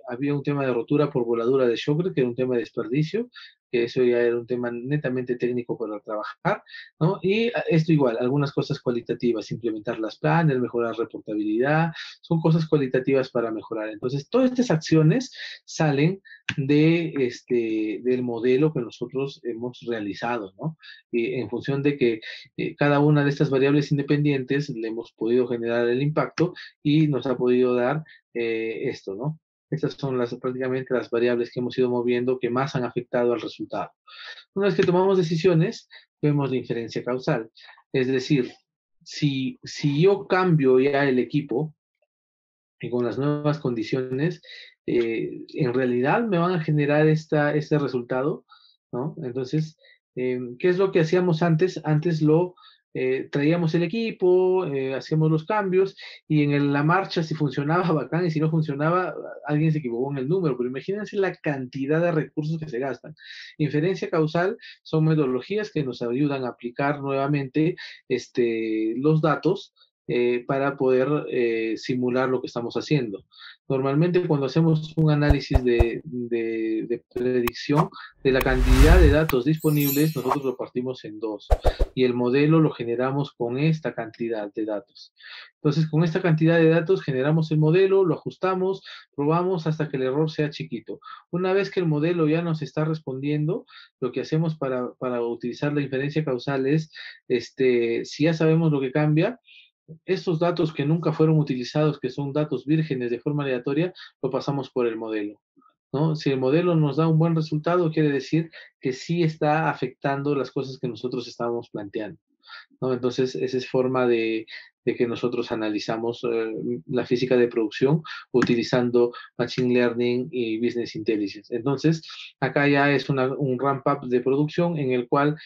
Había un tema de rotura por voladura de shocker, que era un tema de desperdicio, que eso ya era un tema netamente técnico para trabajar, ¿no? Y esto igual, algunas cosas cualitativas, implementar las planes, mejorar reportabilidad, son cosas cualitativas para mejorar. Entonces, todas estas acciones salen del modelo que nosotros hemos realizado, ¿no? En función de que cada una de estas variables independientes le hemos podido generar el impacto y nos ha podido dar esto, ¿no? Estas son prácticamente las variables que hemos ido moviendo que más han afectado al resultado. Una vez que tomamos decisiones, vemos la inferencia causal. Es decir, si yo cambio ya el equipo y con las nuevas condiciones, en realidad me van a generar este resultado, ¿no? Entonces, ¿qué es lo que hacíamos antes? Antes traíamos el equipo, hacíamos los cambios y en la marcha si funcionaba bacán y si no funcionaba alguien se equivocó en el número, pero imagínense la cantidad de recursos que se gastan. Inferencia causal son metodologías que nos ayudan a aplicar nuevamente los datos para poder simular lo que estamos haciendo. Normalmente cuando hacemos un análisis de predicción de la cantidad de datos disponibles, nosotros lo partimos en dos y el modelo lo generamos con esta cantidad de datos. Entonces, con esta cantidad de datos generamos el modelo, lo ajustamos, probamos hasta que el error sea chiquito. Una vez que el modelo ya nos está respondiendo, lo que hacemos para utilizar la inferencia causal es, si ya sabemos lo que cambia, estos datos que nunca fueron utilizados, que son datos vírgenes de forma aleatoria, lo pasamos por el modelo, ¿no? Si el modelo nos da un buen resultado, quiere decir que sí está afectando las cosas que nosotros estábamos planteando, ¿no? Entonces, esa es forma de que nosotros analizamos la física de producción utilizando Machine Learning y Business Intelligence. Entonces, acá ya es un ramp-up de producción en el cual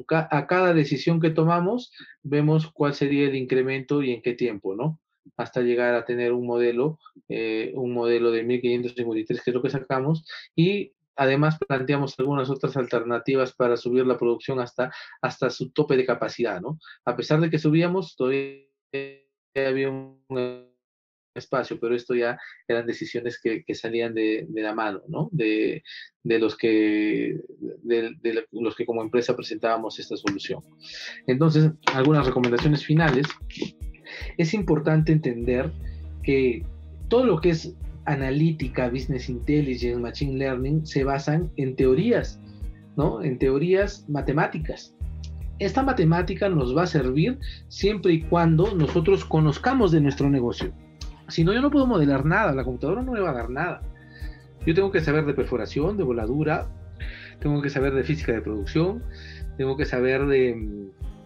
a cada decisión que tomamos, vemos cuál sería el incremento y en qué tiempo, ¿no? Hasta llegar a tener un modelo de 1.553, que es lo que sacamos, y además planteamos algunas otras alternativas para subir la producción hasta su tope de capacidad, ¿no? A pesar de que subíamos, todavía había un espacio, pero esto ya eran decisiones que salían de la mano, ¿no? De los que como empresa presentábamos esta solución. Entonces, algunas recomendaciones finales. Es importante entender que todo lo que es analítica, business intelligence, machine learning, se basan en teorías, ¿no? En teorías matemáticas. Esta matemática nos va a servir siempre y cuando nosotros conozcamos de nuestro negocio. Si no, yo no puedo modelar nada, la computadora no me va a dar nada. Yo tengo que saber de perforación, de voladura, tengo que saber de física de producción, tengo que saber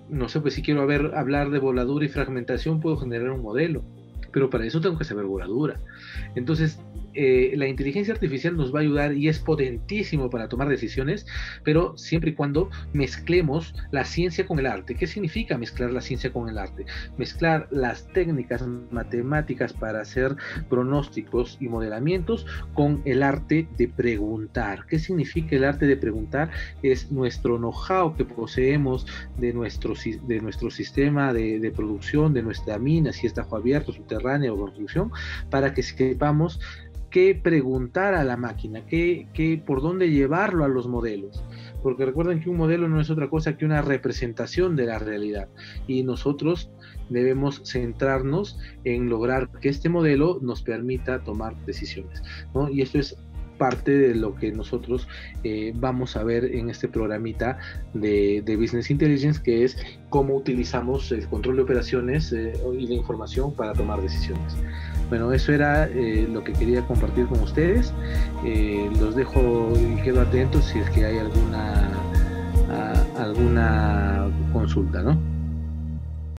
no sé, pues si quiero hablar de voladura y fragmentación, puedo generar un modelo, pero para eso tengo que saber voladura. Entonces, la inteligencia artificial nos va a ayudar y es potentísimo para tomar decisiones, pero siempre y cuando mezclemos la ciencia con el arte. ¿Qué significa mezclar la ciencia con el arte? Mezclar las técnicas matemáticas para hacer pronósticos y modelamientos con el arte de preguntar. ¿Qué significa el arte de preguntar? Es nuestro know-how que poseemos de nuestro sistema de producción, de nuestra mina, si está bajo abierto, subterránea o construcción, para que sepamos qué preguntar a la máquina, por dónde llevarlo a los modelos. Porque recuerden que un modelo no es otra cosa que una representación de la realidad. Y nosotros debemos centrarnos en lograr que este modelo nos permita tomar decisiones, ¿no? Y esto es parte de lo que nosotros vamos a ver en este programita de Business Intelligence, que es cómo utilizamos el control de operaciones y la información para tomar decisiones. Bueno, eso era lo que quería compartir con ustedes. Los dejo y quedo atento si es que hay alguna consulta, ¿no?